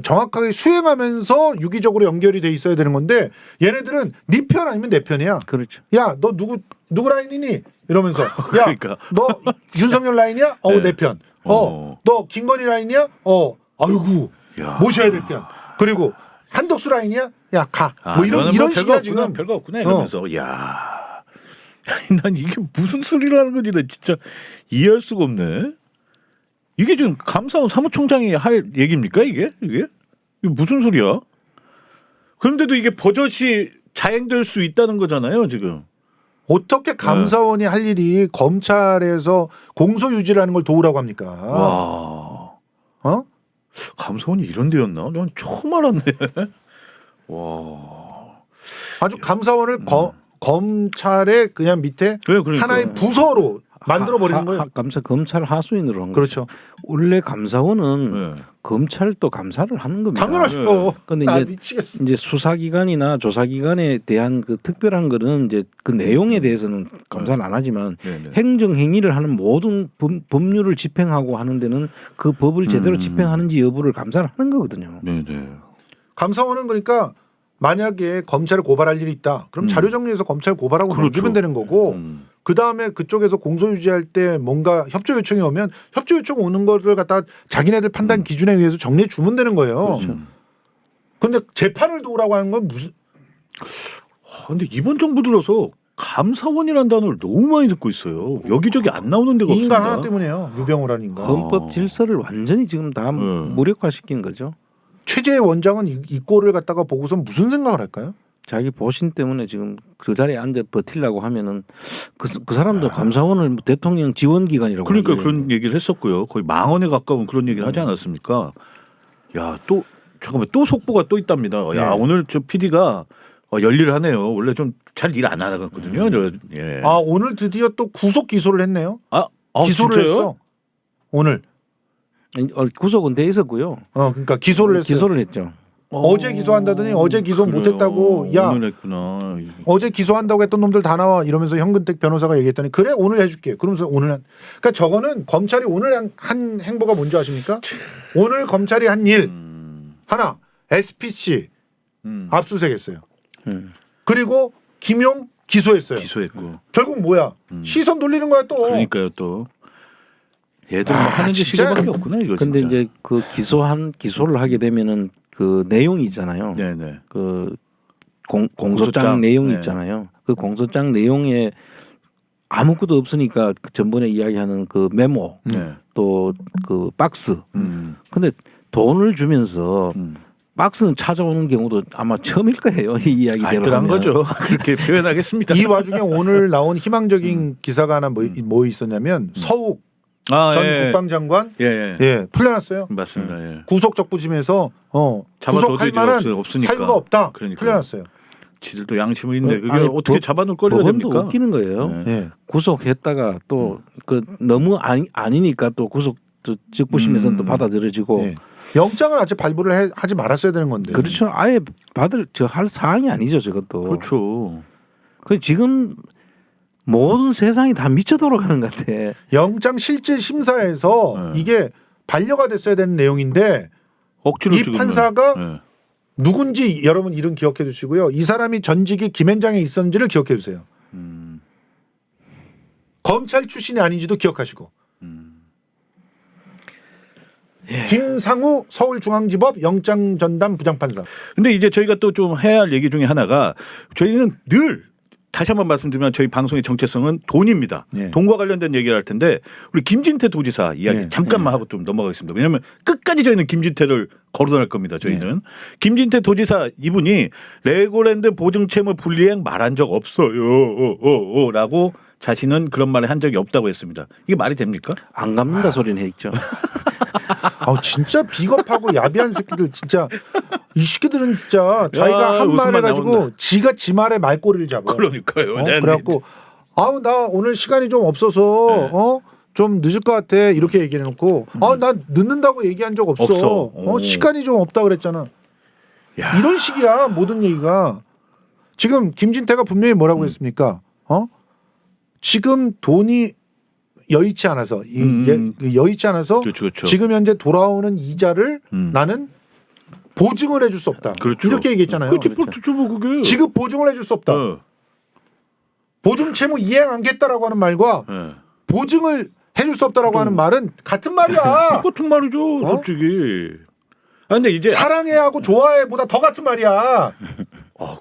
정확하게 수행하면서 유기적으로 연결이 돼 있어야 되는 건데 얘네들은 네 편 아니면 내 편이야. 그렇죠. 야, 너 누구 라인이니? 이러면서 야, 그러니까. 너 윤석열 라인이야? 내 편. 너 김건희 라인이야? 아이고 모셔야 될 편. 그리고 한덕수 라인이야? 야, 가. 뭐 이런 식이야 지금. 별거 없구나 이러면서. 야. 난 이게 무슨 소리를 하는 건지 나 진짜 이해할 수가 없네. 이게 지금 감사원 사무총장이 할 얘기입니까 이게 무슨 소리야? 그런데도 이게 버젓이 자행될 수 있다는 거잖아요 지금. 어떻게 감사원이 할 일이 검찰에서 공소유지라는 걸 도우라고 합니까? 와. 감사원이 이런 데였나? 난 처음 알았네. 와. 아주 감사원을 검찰의 그냥 밑에 그러니까. 하나의 부서로 만들어 버리는 거예요. 검찰 하수인으로 한 거죠. 그렇죠. 원래 감사원은 검찰도 감사를 하는 겁니다. 당연하죠. 그런데 미치겠어. 이제 수사기관이나 조사기관에 대한 그 특별한 거는 이제 그 내용에 대해서는 감사는 안 하지만 행정 행위를 하는 모든 법률을 집행하고 하는 데는 그 법을 제대로 집행하는지 여부를 감사를 하는 거거든요. 네네. 감사원은 그러니까 만약에 검찰을 고발할 일이 있다. 그럼 자료 정리해서 검찰 고발하고 넘기면 되는 거고 그 다음에 그쪽에서 공소유지할 때 뭔가 협조 요청이 오면 협조 요청 오는 것을 갖다 자기네들 판단 기준에 의해서 정리해 주면 되는 거예요. 그런데 재판을 도우라고 하는 건 무슨? 근데 이번 정부 들어서 감사원이라는 단어를 너무 많이 듣고 있어요. 여기저기 안 나오는 데가 이 인간 없습니다. 하나 때문에요. 유병호라는 인간. 헌법 질서를 완전히 지금 다 무력화시킨 거죠. 최재해 원장은 이 꼴을 갖다가 보고서 무슨 생각을 할까요? 자기 보신 때문에 지금 그 자리에 앉아 버틸라고 하면은 그 사람도 감사원을 대통령 지원기관이라고 그러니까 그런 얘기를 했었고요. 거의 망언에 가까운 그런 얘기를 하지 않았습니까? 야, 또 잠깐만 또 속보가 또 있답니다. 야, 오늘 저 PD가 열일하네요. 원래 좀 잘 일 안 나갔거든요. 예. 아, 오늘 드디어 또 구속 기소를 했네요. 기소를 진짜요? 했어. 오늘. 구속은 돼 있었고요. 그러니까 기소를 했어요. 기소를 했죠. 어제 기소한다더니 어제 기소 못했다고. 야, 오늘 했구나. 어제 기소한다고 했던 놈들 다 나와 이러면서 현근택 변호사가 얘기했더니 그래 오늘 해줄게. 그러면서 오늘 그러니까 저거는 검찰이 오늘 한 행보가 뭔지 아십니까? 오늘 검찰이 한 일 하나 SPC 압수수색했어요. 그리고 김용 기소했어요. 기소했고 결국 뭐야? 시선 돌리는 거야 또. 그러니까요 또. 얘들 하는 게 시간밖에 없구나 이거. 근데 진짜. 이제 그 기소를 하게 되면은 그 내용이 있잖아요. 네네. 그 공소장 내용이 있잖아요. 그 공소장 내용에 아무것도 없으니까 전번에 이야기하는 그 메모 또 그 박스. 근데 돈을 주면서 박스는 찾아오는 경우도 아마 처음일 거예요. 이 이야기대로 알뜰한 거죠. 그렇게 표현하겠습니다. 이 와중에 오늘 나온 희망적인 기사가 하나 뭐 있었냐면 서욱 전 국방장관 풀려났어요. 맞습니다. 예. 구속 적부심에서 구속할 만한 사유가 없다. 풀려났어요. 지들도 양심은 있네. 그게 어떻게 잡아놓을 거리가 법원도 됩니까? 웃기는 거예요. 구속했다가 또 그 너무 아니니까 또 구속 적부심에서는 또 받아들여지고 영장을 아직 발부를 하지 말았어야 되는 건데. 그렇죠. 아예 할 사항이 아니죠, 저것도. 그렇죠. 그 지금 모든 세상이 다 미쳐 돌아가는 것 같아. 영장 실질 심사에서 이게 반려가 됐어야 되는 내용인데 억지로 이 판사가 누군지 여러분 이름 기억해 주시고요. 이 사람이 전직이 김앤장에 있었는지를 기억해 주세요. 검찰 출신이 아닌지도 기억하시고. 김상우 서울중앙지법 영장전담 부장판사. 근데 이제 저희가 또 좀 해야 할 얘기 중에 하나가 저희는 늘 다시 한번 말씀드리면 저희 방송의 정체성은 돈입니다. 돈과 관련된 얘기를 할 텐데 우리 김진태 도지사 이야기 잠깐만 하고 좀 넘어가겠습니다. 왜냐하면 끝까지 저희는 김진태를 거론할 겁니다. 저희는 김진태 도지사 이분이 레고랜드 보증채무 불이행 말한 적 없어요. 라고 자신은 그런 말을 한 적이 없다고 했습니다. 이게 말이 됩니까? 안 갚는다 소리는 했죠. 진짜 비겁하고 야비한 새끼들 진짜. 이 새끼들은 진짜 자기가 한 말 해가지고 지가 지 말에 말꼬리를 잡아. 그러니까요. 그래갖고 나 오늘 시간이 좀 없어서 좀 늦을 것 같아 이렇게 얘기해놓고 난 늦는다고 얘기한 적 없어. 시간이 좀 없다 그랬잖아. 이런 식이야 모든 얘기가. 지금 김진태가 분명히 뭐라고 했습니까? 지금 돈이 여의치 않아서 여의치 않아서 그렇죠. 지금 현재 돌아오는 이자를 나는 보증을 해줄 수 없다. 그렇죠. 이렇게 얘기했잖아요. 그게. 지급 보증을 해줄 수 없다. 보증 채무 이행 안겠다라고 하는 말과 보증을 해줄 수 없다라고 하는 말은 같은 말이야. 똑같은 말이죠, 솔직히. 근데 이제 사랑해하고 좋아해보다 더 같은 말이야.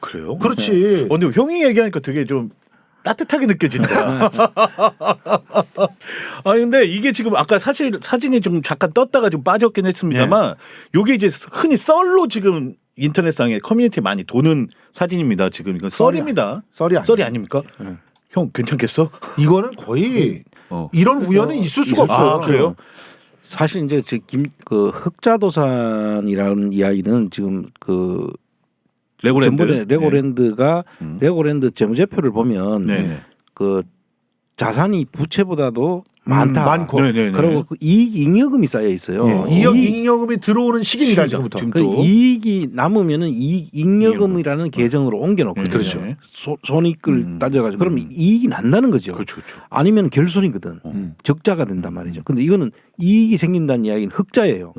그래요? 그렇지. 근데 형이 얘기하니까 되게 좀 따뜻하게 느껴진다. 근데 이게 지금 아까 사실 사진이 좀 잠깐 떴다가 좀 빠졌긴 했습니다만 요게 이제 흔히 썰로 지금 인터넷상에 커뮤니티에 많이 도는 사진입니다. 지금 이건 썰입니다. 썰이 아닙니까? 형 괜찮겠어? 이거는 거의 이런 우연은 있을 수가 없어요. 그래요? 사실 이제 흑자도산이라는 이야기는 지금 그 레고랜드. 전번에 레고랜드가 레고랜드 재무제표를 보면 네. 그 자산이 부채보다도 많다. 많고. 네네네. 그리고 그 이익 잉여금이 쌓여 있어요. 예. 잉여금이 들어오는 시기입니다 지금부터. 지금 그 또. 이익이 남으면은 이익 잉여금이라는 계정으로 옮겨놓거든요. 그렇죠. 손익을 따져가지고 그러면 이익이 난다는 거죠. 그렇죠, 그렇죠. 아니면 결손이거든. 적자가 된단 말이죠. 근데 이거는 이익이 생긴다는 이야기는 흑자예요.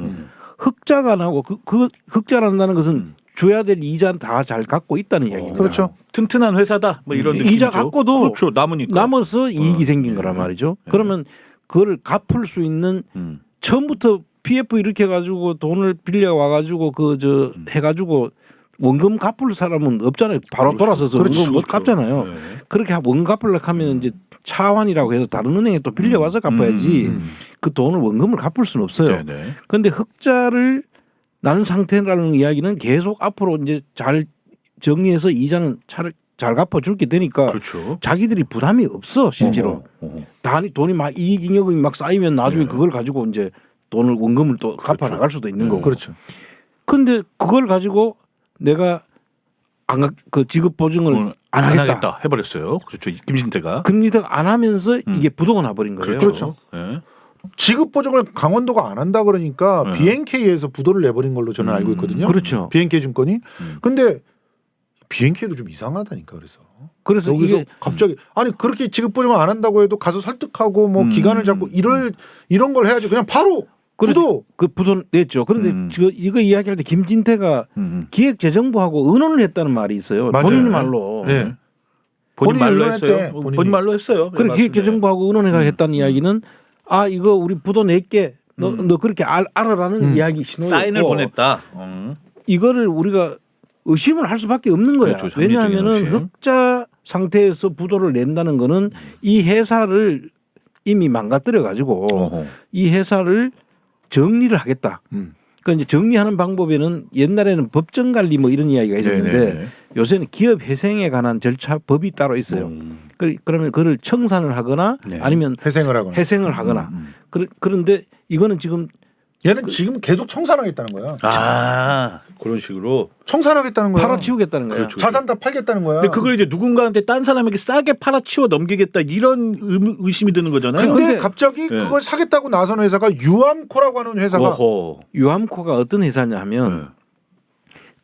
흑자가 나고 그 흑자가 난다는 것은 줘야 될 이자 다 잘 갖고 있다는 이야기입니다. 그렇죠. 튼튼한 회사다. 뭐 이런 느낌이죠. 이자 갖고도 그렇죠. 남으니까. 남아서 이익이 생긴 거란 말이죠. 그러면 그걸 갚을 수 있는 처음부터 PF 이렇게 해가지고 돈을 빌려 와가지고 해가지고 원금 갚을 사람은 없잖아요. 바로 돌아서서 원금 못 갚잖아요. 네. 그렇게 원금 갚으려고 하면 이제 차환이라고 해서 다른 은행에 또 빌려 와서 갚아야지 그 돈을 원금을 갚을 수는 없어요. 네네. 그런데 흑자를 난 상태라는 이야기는 계속 앞으로 이제 잘 정리해서 이자는 잘 갚아줄게 되니까 그렇죠. 자기들이 부담이 없어 실제로. 어허. 돈이 막 이익 잉여금이 막 쌓이면 나중에 그걸 가지고 이제 돈을 원금을 또 갚아 나갈 수도 있는 거고. 그렇죠. 근데 그걸 가지고 내가 그 지급 보증을 안 하겠다. 해버렸어요. 그렇죠. 김진태가. 금리대가 안 하면서 이게 부도가 나버린 거예요. 그렇죠. 네. 지급 보증을 강원도가 안 한다 그러니까 BNK에서 부도를 내버린 걸로 저는 알고 있거든요. 그렇죠. BNK 증권이. 근데 BNK도 좀 이상하다니까 그래서 여기서 이게 갑자기 아니 그렇게 지급 보증을 안 한다고 해도 가서 설득하고 뭐 기간을 잡고 이런 걸 해야지 그냥 바로 부도. 그 부도 냈죠. 그런데 이거 이야기할 때 김진태가 기획재정부하고 의논을 했다는 말이 있어요. 맞아요. 본인 말로. 네. 본인 말로 의논했대, 했어요. 본인이. 본인 말로 했어요. 그래 네, 기획재정부하고 의논해가 했다는 이야기는 이거 우리 부도 낼게. 너 그렇게 알아라는 이야기 신호였고 사인을 보냈다. 이거를 우리가 의심을 할 수밖에 없는 거야. 그렇죠, 합리적인 왜냐하면은 의심. 흑자 상태에서 부도를 낸다는 거는 이 회사를 이미 망가뜨려 가지고 어허. 이 회사를 정리를 하겠다. 그러니까 이제 정리하는 방법에는 옛날에는 법정 관리 뭐 이런 이야기가 있었는데 네네네. 요새는 기업 회생에 관한 절차 법이 따로 있어요. 그러면 그를 청산을 하거나 네. 아니면 회생을 하거나. 그런데 이거는 지금 얘는 지금 계속 청산하겠다는 거야. 그런 식으로 청산하겠다는 거야. 팔아치우겠다는 거예요. 그렇죠. 자산 다 팔겠다는 거야. 근데 그걸 이제 누군가한테 딴 사람에게 싸게 팔아치워 넘기겠다 이런 의심이 드는 거잖아요. 근데 갑자기 그걸 사겠다고 나선 회사가 유암코라고 하는 회사가 어허. 유암코가 어떤 회사냐 하면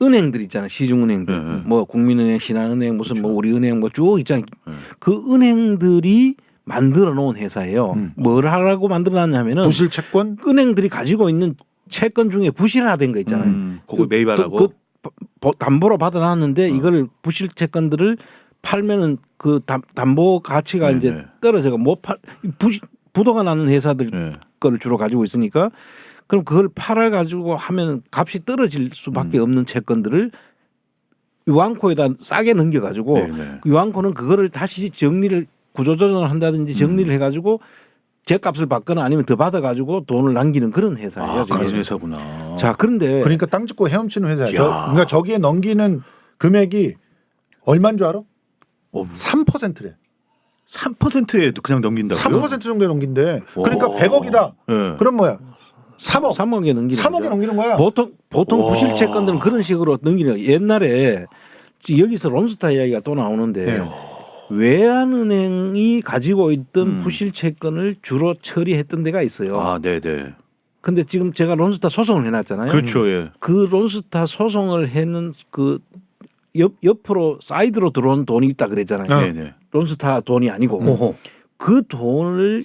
은행들 있잖아요. 시중은행들. 뭐 국민은행, 신한은행, 무슨 뭐 우리은행 뭐 쭉 있잖아요. 그 은행들이 만들어 놓은 회사예요. 뭘 하라고 만들어 놨냐면은 부실 채권 은행들이 가지고 있는 채권 중에 부실화된 거 있잖아요. 그걸 매입하라고. 담보로 받아놨는데 이걸 부실 채권들을 팔면은 그 담보 가치가 이제 떨어져가 못 팔 부도가 나는 회사들 거를 주로 가지고 있으니까 그럼 그걸 팔아 가지고 하면 값이 떨어질 수밖에 없는 채권들을 유한코에다 싸게 넘겨 가지고 유한코는 그거를 다시 정리를 구조조정을 한다든지 정리를 해가지고 제값을 받거나 아니면 더 받아가지고 돈을 남기는 그런 회사예요. 그런 회사구나. 자 그런데 그러니까 땅 짓고 헤엄치는 회사야. 그러니까 저기에 넘기는 금액이 얼마인 줄 알아? 3%래. 3%에도 그냥 넘긴다고요? 3% 정도에 넘긴대. 그러니까 100억이다. 그럼 뭐야? 3억에 넘기는 3억에 넘기는 거야. 보통 부실 채권들은 그런 식으로 넘기는 거예요. 옛날에 여기서 론스타 이야기가 또 나오는데 외환은행이 가지고 있던 부실 채권을 주로 처리했던 데가 있어요. 네네. 근데 지금 제가 론스타 소송을 해놨잖아요. 그렇죠. 예. 그 론스타 소송을 했는 그 옆으로 사이드로 들어온 돈이 있다 그랬잖아요. 네네. 론스타 돈이 아니고 그 돈을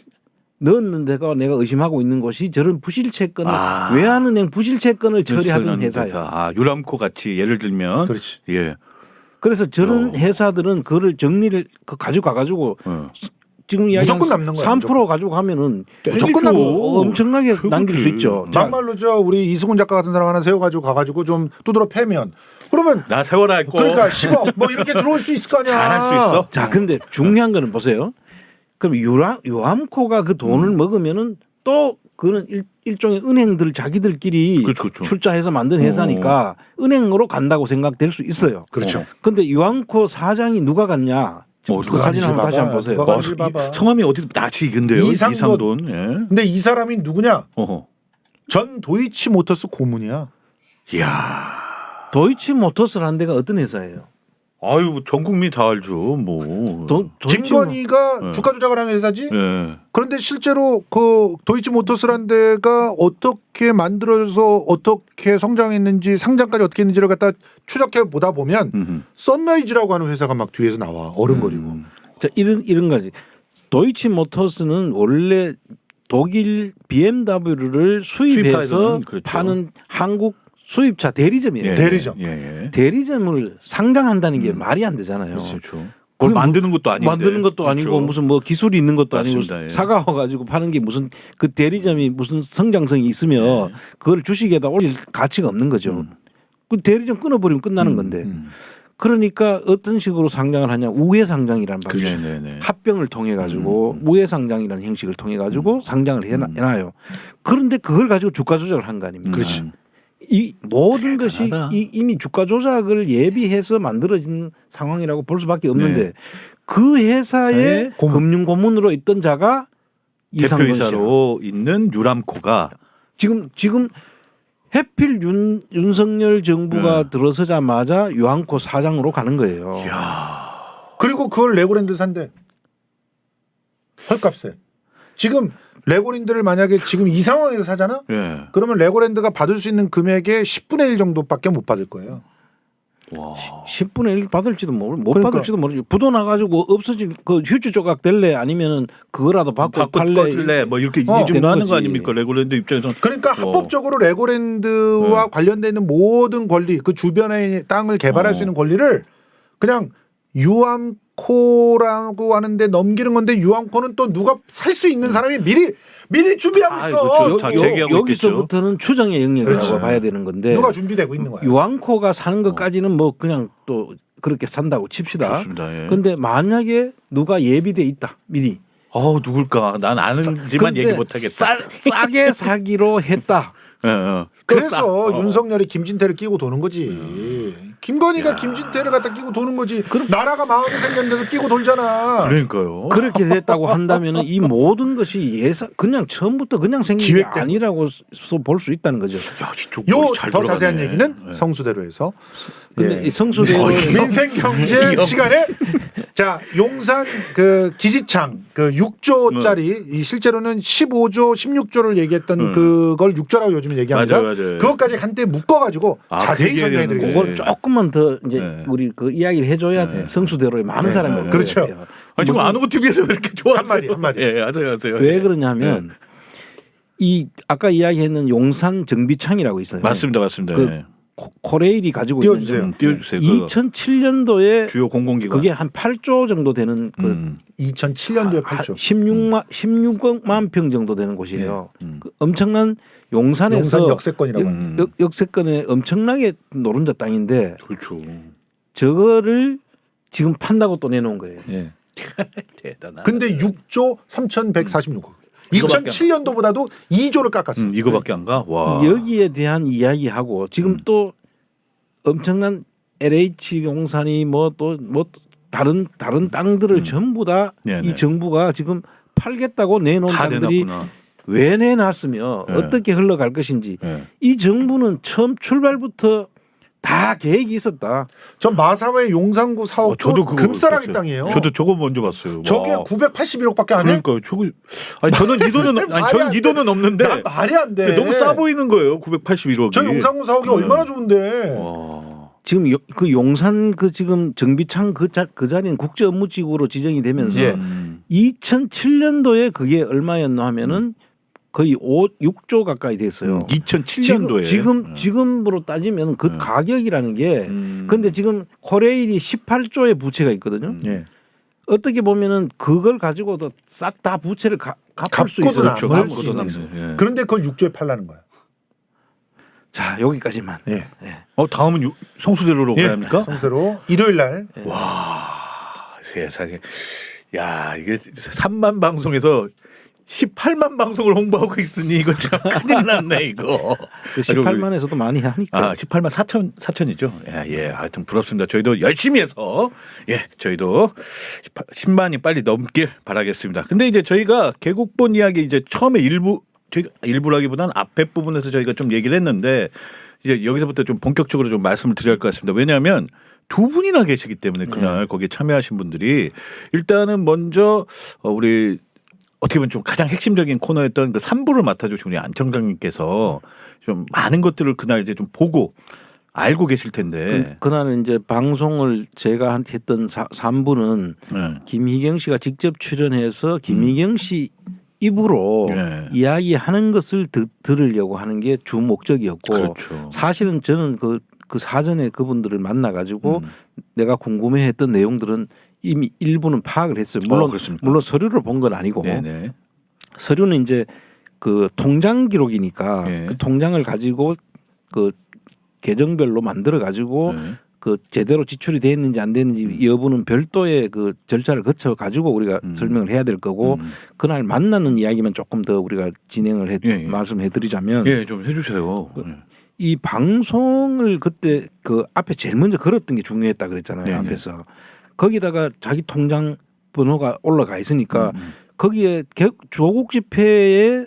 넣는 데가 내가 의심하고 있는 곳이 저런 부실 채권을 외환은행 부실 채권을 처리하는 회사예요. 유람코 같이 예를 들면. 그렇지. 예. 그래서 저런 회사들은 그를 정리를 가지고 가가지고 지금 이야기한 무조건 남는 거야. 3% 가지고 가면은 무조건 남고 엄청나게 남길 수 있죠. 막말로 우리 이승훈 작가 같은 사람 하나 세워가지고 가가지고 좀 두드러 패면 그러면 나 세워라 했고. 그러니까 10억 뭐 이렇게 들어올 수 있을 거 아니야. 다 할 수 있어. 자, 근데 중요한 거는 보세요. 그럼 유암코가 그 돈을 먹으면은 또 그는 일종의 은행들 자기들끼리 그렇죠. 출자해서 만든 회사니까 은행으로 간다고 생각될 수 있어요. 그렇죠. 근데 유암코 사장이 누가 갔냐? 그 사진 한번 다시 한번 보세요. 성함이 어디 낯이 익은데요. 이상돈. 예. 근데 이 사람이 누구냐? 전 도이치모터스 고문이야. 이야. 도이치모터스라는 데가 어떤 회사예요? 아유 전 국민이 다 알죠. 뭐 김건희가 주가 조작을 하는 회사지. 네. 그런데 실제로 그 도이치모터스라는 데가 어떻게 만들어져서 어떻게 성장했는지 상장까지 어떻게 했는지를 갖다 추적해 보다 보면 선라이즈라고 하는 회사가 막 뒤에서 나와 어른거리고. 자 이런 거지. 도이치모터스는 원래 독일 BMW를 수입해서 그렇죠. 파는 한국 수입차 대리점이에요. 예, 대리점. 예. 대리점을 상장한다는 게 말이 안 되잖아요. 그렇죠. 그걸 만드는 것도 아니고 만드는 것도 아니고 그렇죠. 무슨 뭐 기술이 있는 것도 맞습니다. 아니고 예. 사가와 가지고 파는 게 무슨 그 대리점이 무슨 성장성이 있으면 그걸 주식에다 올릴 가치가 없는 거죠. 그 대리점 끊어버리면 끝나는 건데. 그러니까 어떤 식으로 상장을 하냐 우회 상장이라는 방식. 합병을 통해 가지고 우회 상장이라는 형식을 통해 가지고 상장을 해놔요. 그런데 그걸 가지고 주가 조작을 한 거 아닙니까? 그렇지. 이 모든 것이 이미 주가 조작을 예비해서 만들어진 상황이라고 볼 수밖에 없는데 그 회사의 금융 고문으로 있던 자가 대표이사로 있는 유람코가 지금 해필 윤석열 정부가 들어서자마자 유한코 사장으로 가는 거예요. 그리고 그걸 레고랜드 산대. 헐값에. 지금 레고랜드를 만약에 지금 이 상황에서 사잖아? 그러면 레고랜드가 받을 수 있는 금액의 10분의 1 정도밖에 못 받을 거예요. 와. 10분의 1 받을지도 못 그러니까. 받을지도 모르죠. 부도 나가지고 없어진 그 휴지 조각 될래 아니면은 그거라도 받고 팔래 뭐 이렇게 되는 이중하는 거지. 거 아닙니까 레고랜드 입장에서는. 그러니까 합법적으로 레고랜드와 관련되는 모든 권리, 그 주변의 땅을 개발할 수 있는 권리를 그냥 유암코라고 하는데 넘기는 건데 유암코는 또 누가 살 수 있는 사람이 미리 준비하고 있어. 다 제기하고 여기서부터는 추정의 영역이라고 그렇죠. 봐야 되는 건데 누가 준비되고 있는 거야. 유한코가 사는 것까지는 뭐 그냥 또 그렇게 산다고 칩시다. 좋습니다. 근데 만약에 누가 예비돼 있다 미리. 누굴까? 난 아는지만 얘기 못하겠다. 싸게 사기로 했다. 그래서 윤석열이 김진태를 끼고 도는 거지. 김건희가 김진태를 갖다 끼고 도는 거지. 그럼 나라가 마음이 생겼는데도 끼고 돌잖아. 그러니까요. 그렇게 됐다고 한다면은 이 모든 것이 그냥 처음부터 그냥 생긴 게 아니라고 볼 수 있다는 거죠. 더 자세한 얘기는 성수대로에서. 근데 이 성수대로 민생 경제 시간에 자 용산 그 기지창 그 6조짜리 이 실제로는 15조 16조를 얘기했던 그걸 6조라고 요즘 얘기합니다. 맞아요. 그것까지 한때 묶어가지고 자세히 설명해드리겠습니다. 그걸 조금만 더 이제 우리 그 이야기를 해줘야 성수대로에 많은 사람이 그렇죠. 지금 아노고 TV에서 왜 이렇게 좋아하세요? 한마디. 하세요. 왜 그러냐면 이 아까 이야기했는 용산 정비창이라고 있어요. 맞습니다. 그 코레일이 가지고 있는 띄워주세요. 2007년도에 주요 공공기관 그게 한 8조 정도 되는 그 2007년도에 8조 16만 평 정도 되는 곳이에요. 그 엄청난 용산에서 용산 역세권이라고 역세권에 엄청나게 노른자 땅인데 그렇죠. 저거를 지금 판다고 또 내놓은 거예요. 대단하다. 근데 6조 3,146억. 2007년도보다도 2조를 깎았어. 이거밖에 안 가? 와. 여기에 대한 이야기하고 지금 또 엄청난 LH 용산이 뭐 다른 땅들을 전부 다 이 정부가 지금 팔겠다고 내놓은 땅들이 왜 내놨으며 어떻게 흘러갈 것인지 이 정부는 처음 출발부터 다 계획이 있었다. 전 마사회 용산구 사옥 저도 금싸라기 땅이에요. 저도 저거 먼저 봤어요. 저게 981억밖에 안 해. 그러니까 저거 저는 이 돈은 저는 이 돈은 없는데 말이 안 돼. 너무 싸 보이는 거예요. 981억이. 저 용산구 사옥이 얼마나 좋은데. 지금 그 용산 그 지금 정비창 그 자리는 국제 업무지구로 지정이 되면서 2007년도에 그게 얼마였나 하면은 거의 6조 가까이 됐어요. 2007년도에 지금으로 따지면 그 가격이라는 게 근데 지금 코레일이 18조의 부채가 있거든요. 어떻게 보면은 그걸 가지고도 싹 다 부채를 갚을 수 있어요. 그런데 그걸 6조에 팔라는 거야. 자 여기까지만. 다음은 성수대로로 가야 합니까? 성수대로 일요일 날. 와 세상에. 야 이게 3만 방송에서 18만 방송을 홍보하고 있으니 이거 참 큰일 났네 이거. 그 18만에서도 많이 하니까. 18만 4천이죠. 하여튼 부럽습니다. 저희도 열심히 해서 저희도 10만이 빨리 넘길 바라겠습니다. 근데 이제 저희가 개국본 이야기 이제 처음에 일부 저희가 일부라기보다는 앞에 부분에서 저희가 좀 얘기를 했는데 이제 여기서부터 좀 본격적으로 좀 말씀을 드려야 할 것 같습니다. 왜냐하면 두 분이나 계시기 때문에 그날 거기에 참여하신 분들이 일단은 먼저 우리 어떻게 보면 좀 가장 핵심적인 코너였던 그 3부를 맡아주신 우리 안청장님께서 좀 많은 것들을 그날 이제 좀 보고 알고 계실 텐데 그날은 이제 방송을 제가 했던 3부는 김희경 씨가 직접 출연해서 김희경 씨 입으로 이야기하는 것을 들으려고 하는 게 주 목적이었고 그렇죠. 사실은 저는 그 사전에 그분들을 만나 가지고 내가 궁금해했던 내용들은 이미 일부는 파악을 했어요. 물론 서류를 본 건 아니고 네네. 서류는 이제 그 통장 기록이니까 네. 그 통장을 가지고 그 계정별로 만들어 가지고 그 제대로 지출이 됐는지 안 됐는지 여부는 별도의 그 절차를 거쳐 가지고 우리가 설명을 해야 될 거고 그날 만나는 이야기만 조금 더 우리가 진행을 말씀해 드리자면 좀 해주세요. 이 방송을 그때 그 앞에 제일 먼저 걸었던 게 중요했다 그랬잖아요. 앞에서 거기다가 자기 통장 번호가 올라가 있으니까 거기에 조국 집회에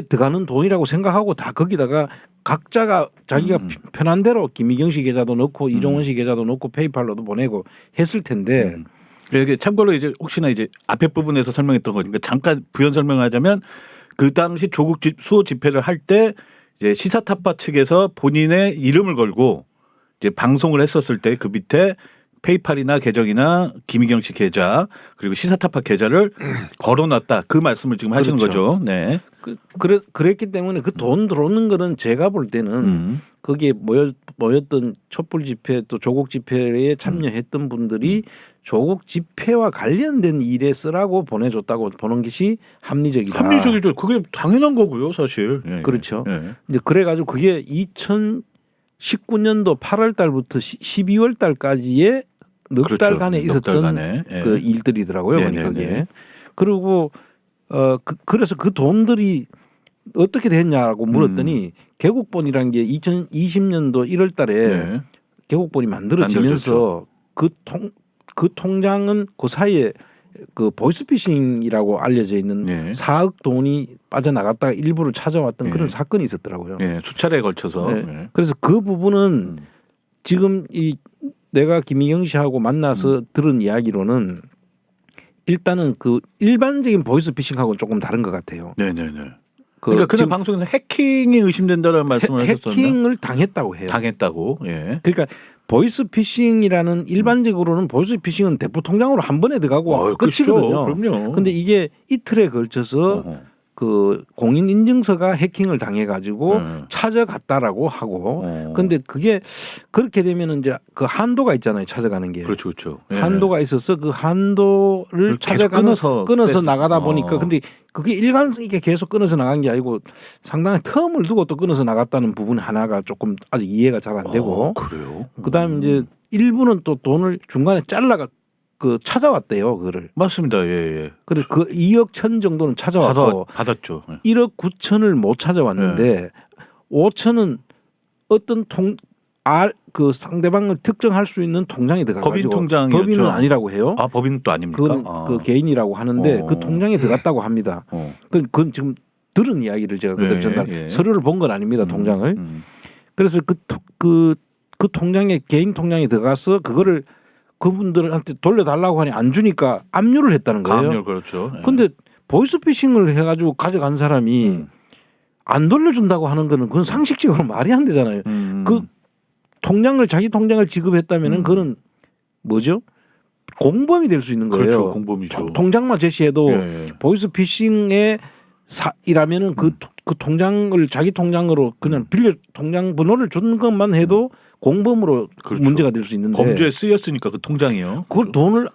들어가는 돈이라고 생각하고 다 거기다가 각자가 자기가 편한 대로 김희경 씨 계좌도 넣고 이종원 씨 계좌도 넣고 페이팔로도 보내고 했을 텐데 이게 참고로 이제 혹시나 이제 앞에 부분에서 설명했던 거니까 잠깐 부연 설명하자면 그 당시 조국 수호 집회를 할 때 이제 시사타파 측에서 본인의 이름을 걸고 이제 방송을 했었을 때 그 밑에 페이팔이나 계정이나 김희경 씨 계좌 그리고 시사타파 계좌를 걸어놨다 그 말씀을 지금 하시는 거죠. 네. 그랬기 때문에 그 돈 들어오는 거는 제가 볼 때는 거기에 모였던 촛불 집회 또 조국 집회에 참여했던 분들이 조국 집회와 관련된 일에 쓰라고 보내줬다고 보는 것이 합리적이다. 합리적이죠. 그게 당연한 거고요, 사실. 그렇죠. 이제 그래가지고 그게 2019년도 8월 달부터 12월 달까지의 넉 달간에 있었던 그 일들이더라고요. 보니까 그게. 그리고 그래서 그 돈들이 어떻게 됐냐고 물었더니 개국본이라는 게 2020년도 1월 달에 개국본이 만들어지면서 그 통장은 그 사이에 그 보이스피싱이라고 알려져 있는 4억 돈이 빠져나갔다가 일부를 찾아왔던 그런 사건이 있었더라고요. 수차례에 걸쳐서. 그래서 그 부분은 지금 내가 김희경 씨하고 만나서 들은 이야기로는 일단은 그 일반적인 보이스피싱하고는 조금 다른 것 같아요. 네네네. 그러니까 그날 방송에서 해킹이 의심된다는 말씀을 하셨었나? 해킹을 당했다고 해요. 당했다고. 그러니까 보이스피싱이라는 일반적으로는 보이스피싱은 대포 통장으로 한 번에 들어가고 끝이거든요. 그럼요. 근데 이게 이틀에 걸쳐서 그 공인 인증서가 해킹을 당해가지고 찾아갔다라고 하고, 근데 그게 그렇게 되면 이제 그 한도가 있잖아요. 찾아가는 게. 그렇죠. 한도가 있어서 그 한도를 끊어서 나가다 보니까, 근데 그게 일관성있게 계속 끊어서 나간 게 아니고 상당히 텀을 두고 또 끊어서 나갔다는 부분 하나가 조금 아직 이해가 잘 안 되고. 그래요. 그다음에 이제 일부는 또 돈을 중간에 잘라가 그 찾아왔대요, 그거를. 맞습니다. 예. 그래서 그 2억 천 정도는 찾아왔고 받았죠. 1억 9천을 못 찾아왔는데 5천은 어떤 그 상대방을 특정할 수 있는 통장에 들어가가지고 법인 통장이었죠. 법인은 아니라고 해요. 아, 법인은 또 아닙니까? 그건 그 개인이라고 하는데 그 통장에 들어갔다고 합니다. 그건 지금 들은 이야기를 제가 그대로 전달. 서류를 본 건 아닙니다, 통장을. 그래서 그 통장에 개인 통장에 들어가서 그거를 그분들한테 돌려달라고 하니 안 주니까 압류를 했다는 거예요. 압류, 그렇죠. 근데 보이스피싱을 해가지고 가져간 사람이 안 돌려준다고 하는 거는 그건 상식적으로 말이 안 되잖아요. 그 통장을 자기 통장을 지급했다면은 그거는 뭐죠? 공범이 될 수 있는 거예요. 그렇죠, 공범이죠. 통장만 제시해도 보이스피싱의 이라면은 그 통장을 자기 통장으로 그냥 빌려 통장 번호를 준 것만 해도 공범으로 문제가 될 수 있는데 범죄에 쓰였으니까 그 통장이요. 그걸 돈을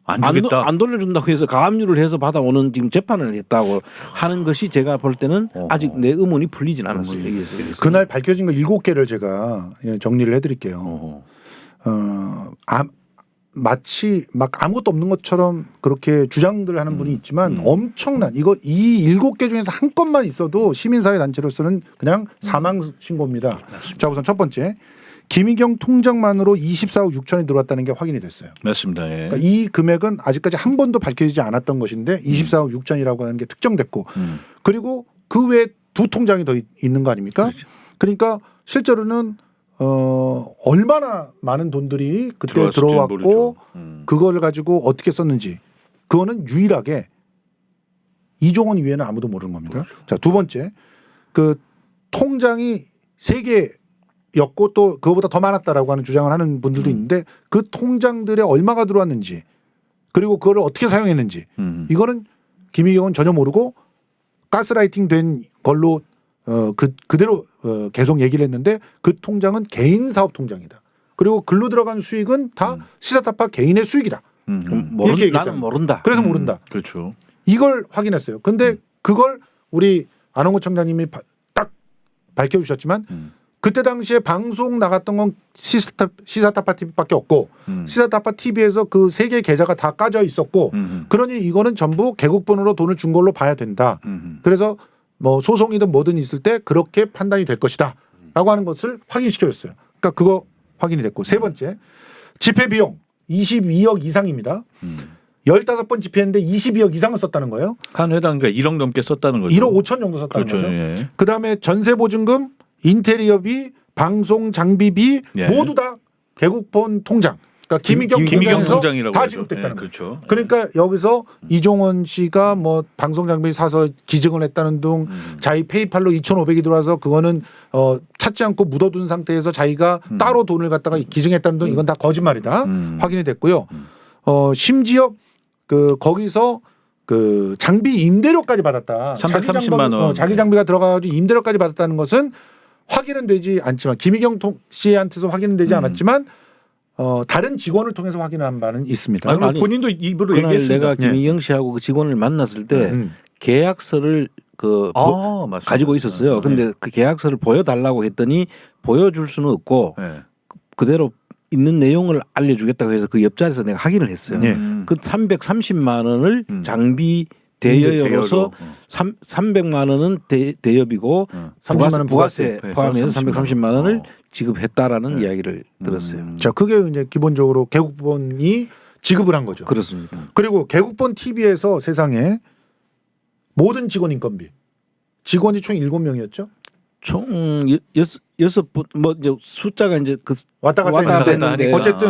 안 돌려준다고 해서 가압류를 해서 받아오는 지금 재판을 했다고 하는 것이 제가 볼 때는 아직 내 의문이 풀리진 않았어요. 여기에서. 그날 밝혀진 거 7개를 제가 정리를 해드릴게요. 마치 막 아무것도 없는 것처럼 그렇게 주장들 하는 분이 있지만 엄청난 이 7개 중에서 한 건만 있어도 시민사회 단체로서는 그냥 사망 신고입니다. 자, 우선 첫 번째. 김희경 통장만으로 24억 6천이 들어왔다는 게 확인이 됐어요. 맞습니다. 예. 그러니까 이 금액은 아직까지 한 번도 밝혀지지 않았던 것인데 24억 6천이라고 하는 게 특정됐고 그리고 그 외에 두 통장이 더 있는 거 아닙니까? 그렇죠. 그러니까 실제로는 얼마나 많은 돈들이 그때 들어왔을지 들어왔고 모르죠. 그걸 가지고 어떻게 썼는지 그거는 유일하게 이종원 이외에는 아무도 모르는 겁니다. 그렇죠. 자, 두 번째 그 통장이 3개였고 또 그거보다 더 많았다라고 하는 주장을 하는 분들도 있는데 그 통장들에 얼마가 들어왔는지 그리고 그걸 어떻게 사용했는지 이거는 김희경은 전혀 모르고 가스라이팅 된 걸로 그대로 계속 얘기를 했는데 그 통장은 개인 사업 통장이다. 그리고 글로 들어간 수익은 다 시사타파 개인의 수익이다. 이렇게 나는 모른다. 그래서 모른다. 그렇죠. 이걸 확인했어요. 근데 그걸 우리 안홍구 청장님이 딱 밝혀주셨지만 그때 당시에 방송 나갔던 건 시사타파 TV밖에 없고 시사타파 TV에서 그 3개 계좌가 다 까져 있었고 그러니 이거는 전부 개국번호로 돈을 준 걸로 봐야 된다. 그래서 뭐 소송이든 뭐든 있을 때 그렇게 판단이 될 것이다 라고 하는 것을 확인시켜줬어요. 그러니까 그거 확인이 됐고 세 번째 집회 비용 22억 이상입니다. 15번 집회했는데 22억 이상을 썼다는 거예요. 한 회당 그러니까 1억 넘게 썼다는 거죠. 1억 5천 정도 썼다는 그렇죠. 거죠. 예. 그다음에 전세 보증금, 인테리어비, 방송 장비비 예. 모두 다 개국본 통장. 그러니까 김희경 통장이라고 다 하죠. 지급됐다는 예, 거예요. 그렇죠. 그러니까 여기서 이종원 씨가 뭐 방송 장비 사서 기증을 했다는 등 자기 페이팔로 2,500이 들어와서 그거는 찾지 않고 묻어둔 상태에서 자기가 따로 돈을 갖다가 기증했다는 등 이건 다 거짓말이다. 확인이 됐고요. 심지어 그 거기서 그 장비 임대료까지 받았다. 330만 원. 자기 장비가 들어가가지고 임대료까지 받았다는 것은 확인은 되지 않지만 김희경 씨한테서 확인은 되지 않았지만 다른 직원을 통해서 확인한 바는 있습니다. 아니, 본인도 입으로 그날 얘기했습니다. 내가 김희경 씨하고 그 직원을 만났을 때 계약서를 가지고 있었어요. 근데 그 계약서를 보여달라고 했더니 보여줄 수는 없고 그대로 있는 내용을 알려주겠다고 해서 그 옆자리에서 내가 확인을 했어요. 그 330만 원을 장비 대여료로서 300만 원은 대여비고 부가세 포함해서 330만 원을 지급했다라는 이야기를 들었어요. 자, 그게 이제 기본적으로 개국본이 지급을 한 거죠. 그렇습니다. 그리고 개국본 TV에서 세상에 모든 직원 인건비 직원이 총 7명이었죠. 총 6분 뭐 이제 숫자가 이제 그 왔다 갔다 했는데 어쨌든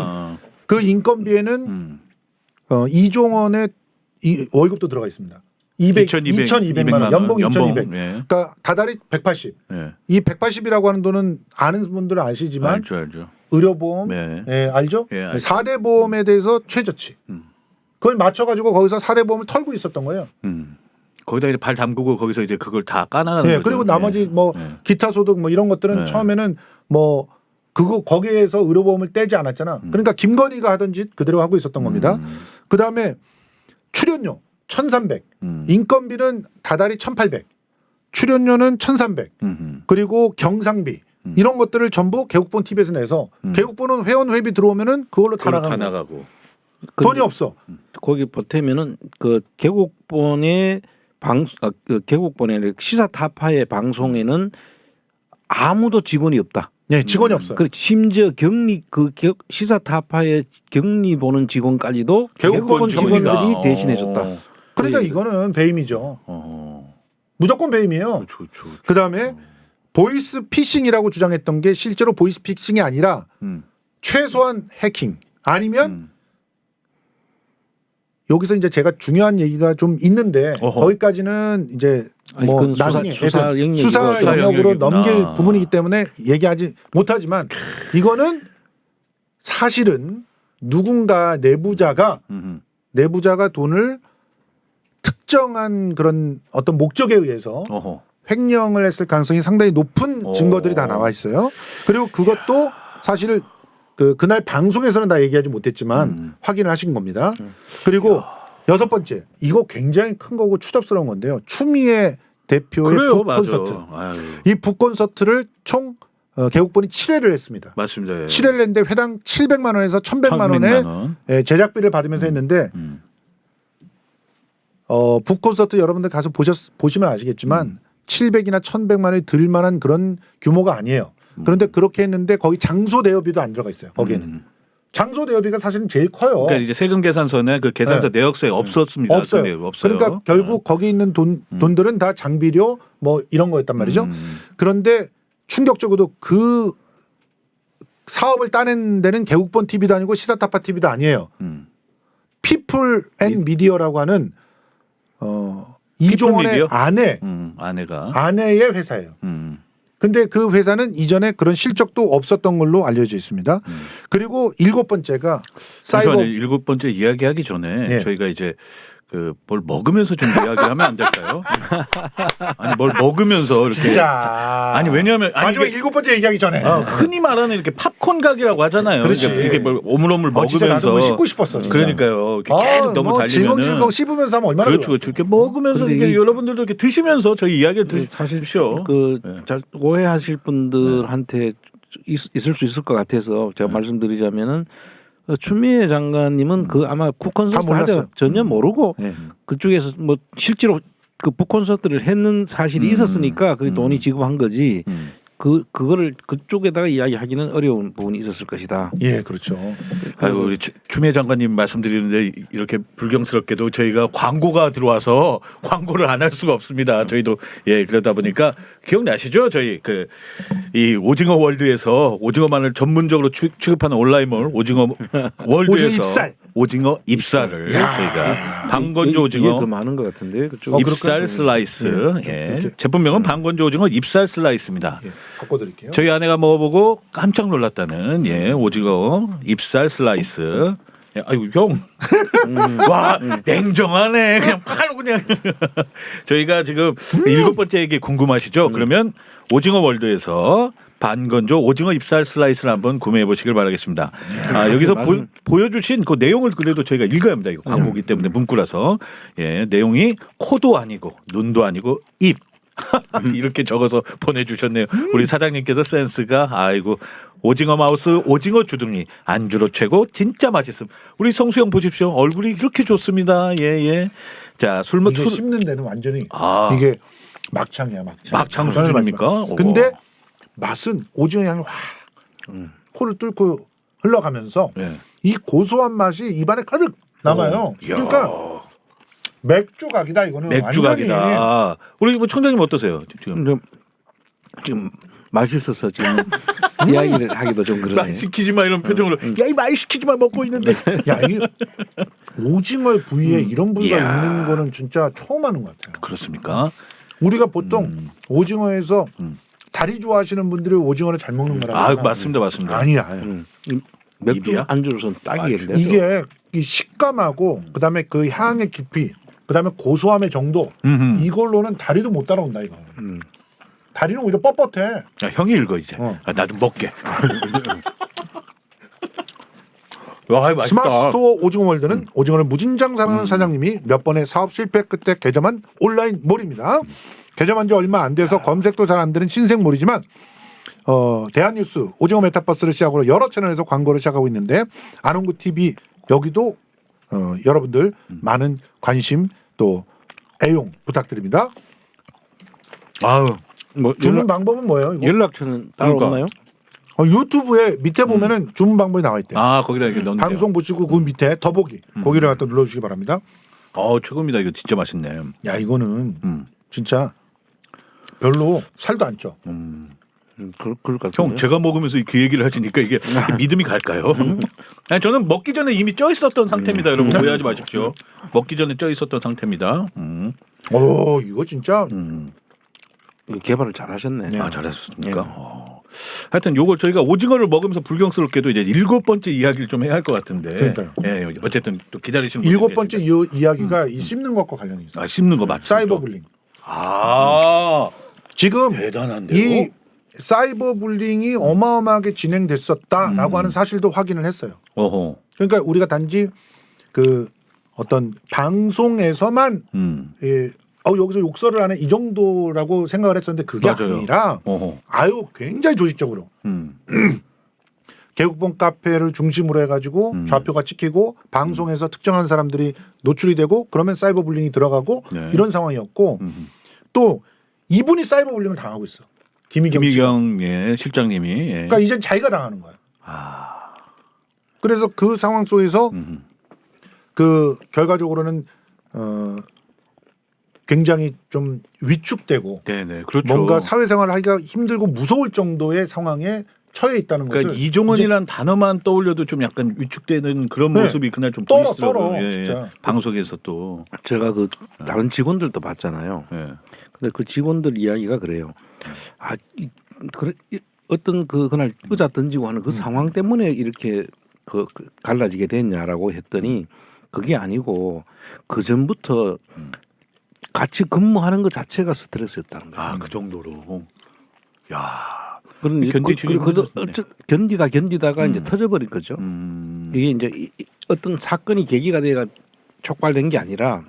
그 인건비에는 이종원의 월급도 들어가 있습니다. 2,200만 원, 연봉 2,200. 그러니까 다달이 180. 이 180이라고 하는 돈은 아는 분들은 아시지만 알죠. 의료보험, 알죠? 4대 보험에 대해서 최저치. 그걸 맞춰가지고 거기서 4대 보험을 털고 있었던 거예요. 거기다 이제 발 담그고 거기서 이제 그걸 다 까나가는 거죠. 그리고 나머지 뭐 기타 소득 뭐 이런 것들은 처음에는 뭐 그거 거기에서 의료보험을 떼지 않았잖아. 그러니까 김건희가 하던 짓 그대로 하고 있었던 겁니다. 그 다음에 출연료 1,300, 인건비는 다달이 1,800, 출연료는 1,300, 그리고 경상비 이런 것들을 전부 개국본 TV에서 내서 개국본은 회원 회비 들어오면은 그걸로 다 나가고 돈이 없어. 거기 보태면은 그 개국본의 개국본의 시사타파의 방송에는 아무도 직원이 없다. 직원이 없어요. 그 심지어 시사타파의 격리 보는 직원까지도 개국본 직원들이 대신해줬다. 그러니까 이거는 배임이죠. 무조건 배임이에요. 그렇죠. 그다음에 보이스 피싱이라고 주장했던 게 실제로 보이스 피싱이 아니라 최소한 해킹 아니면 여기서 이제 제가 중요한 얘기가 좀 있는데 거기까지는 이제 뭐 나중에 수사 영역으로 넘길 부분이기 때문에 얘기하지 못하지만 이거는 사실은 누군가 내부자가 돈을 특정한 그런 어떤 목적에 의해서 횡령을 했을 가능성이 상당히 높은 증거들이 다 나와 있어요. 그리고 그것도 사실 그날 방송에서는 다 얘기하지 못했지만 확인을 하신 겁니다. 그리고 여섯 번째, 이거 굉장히 큰 거고 추잡스러운 건데요. 추미애 대표의 북콘서트. 이 북콘서트를 총 개국본이 7회를 했습니다. 맞습니다. 7회를 했는데 회당 700만 원에서 1,100만 원의 제작비를 받으면서 했는데 북콘서트 여러분들 가서 보시면 아시겠지만 700이나 1,100만 원이 들 만한 그런 규모가 아니에요. 그런데 그렇게 했는데 거기 장소 대여비도 안 들어가 있어요. 거기에는 장소 대여비가 사실은 제일 커요. 그러니까 이제 세금 계산서에 그 계산서 네. 내역서에 없었습니다. 없어요. 없어요. 그러니까 결국 거기 있는 돈들은 다 장비료 뭐 이런 거였단 말이죠. 그런데 충격적으로도 그 사업을 따낸 데는 개국본 TV도 아니고 시사타파 TV도 아니에요. 피플 앤 미디어라고 하는 이종원의 미디어? 아내 아내의 회사예요. 근데 그 회사는 이전에 그런 실적도 없었던 걸로 알려져 있습니다. 그리고 7번째가 사이버 일곱 번째 이야기하기 전에 예. 저희가 이제 뭘 먹으면서 좀 이야기하면 안 될까요? 아니 뭘 먹으면서 이렇게 진짜 아니 왜냐하면 마지막 7번째 얘기하기 전에 흔히 말하는 이렇게 팝콘 각이라고 하잖아요. 그렇지. 이렇게 뭘 오물오물 진짜 나도 먹으면서 그거 씹고 싶었어. 진짜. 그러니까요. 이렇게 계속 너무 달리면은 질겅질겅 씹으면서 하면 얼마나 그렇죠. 이렇게 먹으면서 근데 이렇게 여러분들도 이렇게 드시면서 저희 이야기를 들으십시오. 잘 오해하실 분들한테 있을 수 있을 것 같아서 제가 말씀드리자면은 추미애 장관님은 그 아마 북콘서트 할 때 전혀 모르고 그쪽에서 뭐 실제로 그 북콘서트를 했는 사실이 있었으니까 그 돈이 지급한 거지. 그거를 그쪽에다가 이야기하기는 어려운 부분이 있었을 것이다. 예, 그렇죠. 아이고 우리 추미애 장관님 말씀드리는데 이렇게 불경스럽게도 저희가 광고가 들어와서 광고를 안 할 수가 없습니다. 저희도 그러다 보니까 기억나시죠? 저희 이 오징어 월드에서 오징어만을 전문적으로 취급하는 온라인몰 오징어 월드에서 오징어 입살을 저희가 방건조 오징어 이게 더 많은 것 같은데 그쪽 입살 슬라이스 제품명은 방건조 오징어 입살 슬라이스입니다. 바꿔드릴게요. 저희 아내가 먹어보고 깜짝 놀랐다는 오징어 입살 슬라이스. 아이고 형, 와 냉정하네. 그냥 바로 그냥. 저희가 지금 7번째 얘기 궁금하시죠? 그러면 오징어 월드에서 반건조 오징어 입살 스라이스를 한번 구매해 보시길 바라겠습니다. 여기서 보여주신 그 내용을 그래도 저희가 읽어야 합니다. 이거 광고기 때문에 문구라서 내용이 코도 아니고 눈도 아니고 입. 이렇게 적어서 보내주셨네요. 우리 사장님께서 센스가 아이고 오징어 마우스 오징어 주둥이 안주로 최고 진짜 맛있음. 우리 성수형 보십시오. 얼굴이 이렇게 좋습니다. 예. 자 이게 씹는 데는 완전히 이게 막창이야 막창 수준입니까? 근데 맛은 오징어 향이 코를 뚫고 흘러가면서 이 고소한 맛이 입안에 가득 남아요. 그러니까 맥주 각이다 이거는. 맥주 각이다. 우리 뭐 청장님 어떠세요? 지금 맛있어서 지금 이야기를 하기도 좀 그러네. 말 시키지 마 이런 표정으로. 야 이 말 시키지 마 먹고 있는데. 야 이게 오징어 부위에 이런 부위가 있는 거는 진짜 처음 하는 것 같아요. 그렇습니까? 우리가 보통 오징어에서 다리 좋아하시는 분들이 오징어를 잘 먹는 거라고. 맞습니다. 아니야. 맥주 안주로서는 딱이겠는데. 이게 이 식감하고 그다음에 그 향의 깊이, 그다음에 고소함의 정도 이걸로는 다리도 못 따라온다 이거. 다리는 오히려 뻣뻣해. 형이 읽어 이제. 나 좀 먹게. 와, 맛있다. 스마트스토어 오징어월드는 오징어를 무진장 사랑하는 사장님이 몇 번의 사업 실패 끝에 개점한 온라인 몰입니다. 개점한 지 얼마 안 돼서 검색도 잘 안 되는 신생몰이지만 대한뉴스 오징어 메타버스를 시작으로 여러 채널에서 광고를 시작하고 있는데 아농구 TV 여기도 여러분들 많은 관심 또 애용 부탁드립니다. 뭐 주문 방법은 뭐예요? 이거? 연락처는 따로 없나요? 유튜브에 밑에 보면은 주문 방법이 나와 있대요. 거기다 이렇게 넣는 방송 보시고 그 밑에 더보기 거기를 갖다 눌러주시기 바랍니다. 최고입니다. 이거 진짜 맛있네. 야 이거는 진짜 별로 살도 안 쪄. 그럴 것 같아요. 형 제가 먹으면서 그 얘기를 하시니까 이게 믿음이 갈까요? 아니, 저는 먹기 전에 이미 쪄 있었던 상태입니다. 여러분 오해하지 마십시오. 먹기 전에 쪄 있었던 상태입니다. 이거 진짜 개발을 잘 하셨네. 잘하셨습니까? 하여튼 요걸 저희가 오징어를 먹으면서 불경스럽게도 이제 7번째 이야기를 좀 해야 할 것 같은데. 그러니까요. 어쨌든 또 기다리시는 분들 7번째 이야기가 이 씹는 것과 관련이 있어요. 씹는 거 맞죠? 사이버불링. 지금 대단한데요. 이 사이버불링이 어마어마하게 진행됐었다라고 하는 사실도 확인을 했어요. 그러니까 우리가 단지 그 어떤 방송에서만 여기서 욕설을 하네 이 정도라고 생각을 했었는데 그게 아니라 굉장히 조직적으로 개국본 카페를 중심으로 해가지고 좌표가 찍히고 방송에서 특정한 사람들이 노출이 되고 그러면 사이버불링이 들어가고 이런 상황이었고 또 이분이 사이버불링을 당하고 있어. 김희경 실장님이. 그러니까 이젠 자기가 당하는 거야. 그래서 그 상황 속에서 그 결과적으로는 굉장히 좀 위축되고 네네, 그렇죠. 뭔가 사회생활을 하기가 힘들고 무서울 정도의 상황에 처해 있다는 그러니까 것을 이종헌이라는 단어만 떠올려도 좀 약간 위축되는 그런 네. 모습이 그날 좀 떨어 보이시더라고요. 진짜. 방송에서 또. 제가 그 다른 직원들도 봤잖아요. 예. 근데 그 직원들 이야기가 그래요. 어떤 그날 의자 던지고 하는 그 상황 때문에 이렇게 그 갈라지게 됐냐라고 했더니 그게 아니고 그 전부터 같이 근무하는 것 자체가 스트레스였다는 거예요. 아, 그 정도로. 야. 그런 견디다가 이제 터져버린 거죠. 이게 이제 어떤 사건이 계기가 돼가 촉발된 게 아니라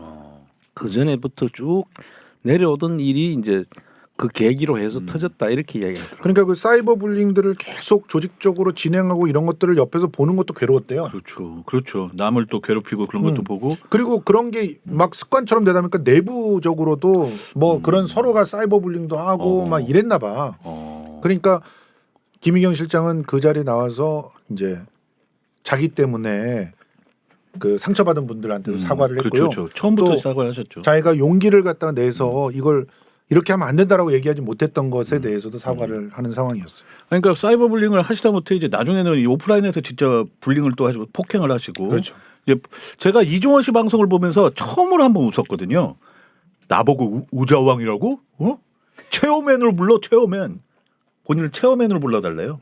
그 전에부터 쭉 내려오던 일이 이제 그 계기로 해서 터졌다 이렇게 이야기하더라고요. 그러니까 그 사이버 불링들을 계속 조직적으로 진행하고 이런 것들을 옆에서 보는 것도 괴로웠대요. 그렇죠. 그렇죠. 남을 또 괴롭히고 그런 것도 보고. 그리고 그런 게 막 습관처럼 되다 보니까 내부적으로도 뭐 그런 서로가 사이버 불링도 하고 막 이랬나 봐. 그러니까 김희경 실장은 그 자리에 나와서 이제 자기 때문에 그 상처받은 분들한테도 사과를 했고요. 그렇죠. 처음부터 또 사과하셨죠. 자기가 용기를 갖다가 내서 이걸 이렇게 하면 안 된다라고 얘기하지 못했던 것에 대해서도 사과를 하는 상황이었어요. 그러니까 사이버 불링을 하시다 못해 이제 나중에는 이 오프라인에서 진짜 불링을 또 하시고 폭행을 하시고. 그렇죠. 이제 제가 이종헌 씨 방송을 보면서 처음으로 한번 웃었거든요. 나보고 우자왕이라고? 어? 체어맨으로 불러, 체어맨. 본인을 체어맨으로 불러달래요.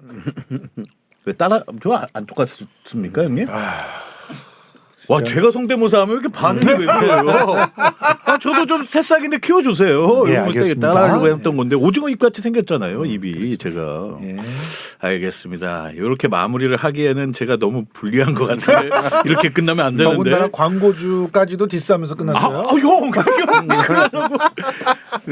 왜 따라 저 안 똑같습니까, 형님? 와, 제가 성대모사 하면 왜 이렇게 반응이 왜 그래요? 저도 좀 새싹인데 키워주세요. 예, 이런 거 알겠습니다. 따라하려고 했던 건데 오징어 입같이 생겼잖아요, 입이 제가. 예. 알겠습니다. 이렇게 마무리를 하기에는 제가 너무 불리한 것 같은데 이렇게 끝나면 안 되는데. 더군다나 광고주까지도 디스하면서 끝났어요. 형,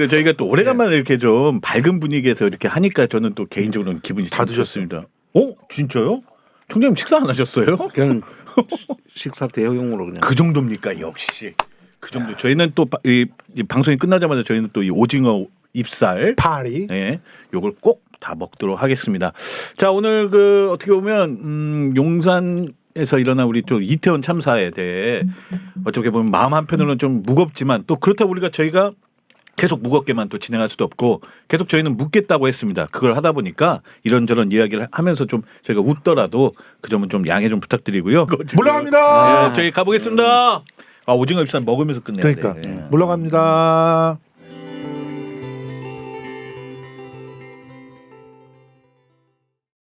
저희가 또 오래간만에 이렇게 좀 밝은 분위기에서 이렇게 하니까 저는 또 개인적으로는 기분이 다 드셨습니다. 진짜요? 총장님 식사 안 하셨어요? 그냥 식사 대용으로 그냥. 그 정도입니까? 역시 그 정도. 저희는 또 이 방송이 끝나자마자 저희는 또 이 오징어 입살 파리. 예, 요걸 꼭 다 먹도록 하겠습니다. 자, 오늘 그 어떻게 보면 용산에서 일어난 우리 또 이태원 참사에 대해 어떻게 보면 마음 한편으로는 좀 무겁지만 또 그렇다고 우리가 저희가 계속 무겁게만 또 진행할 수도 없고 계속 저희는 묻겠다고 했습니다. 그걸 하다 보니까 이런저런 이야기를 하면서 좀 저희가 웃더라도 그 점은 좀 양해 좀 부탁드리고요. 물러갑니다. 네, 저희 가보겠습니다. 오징어 입살 먹으면서 끝내야 그러니까 돼. 물러갑니다.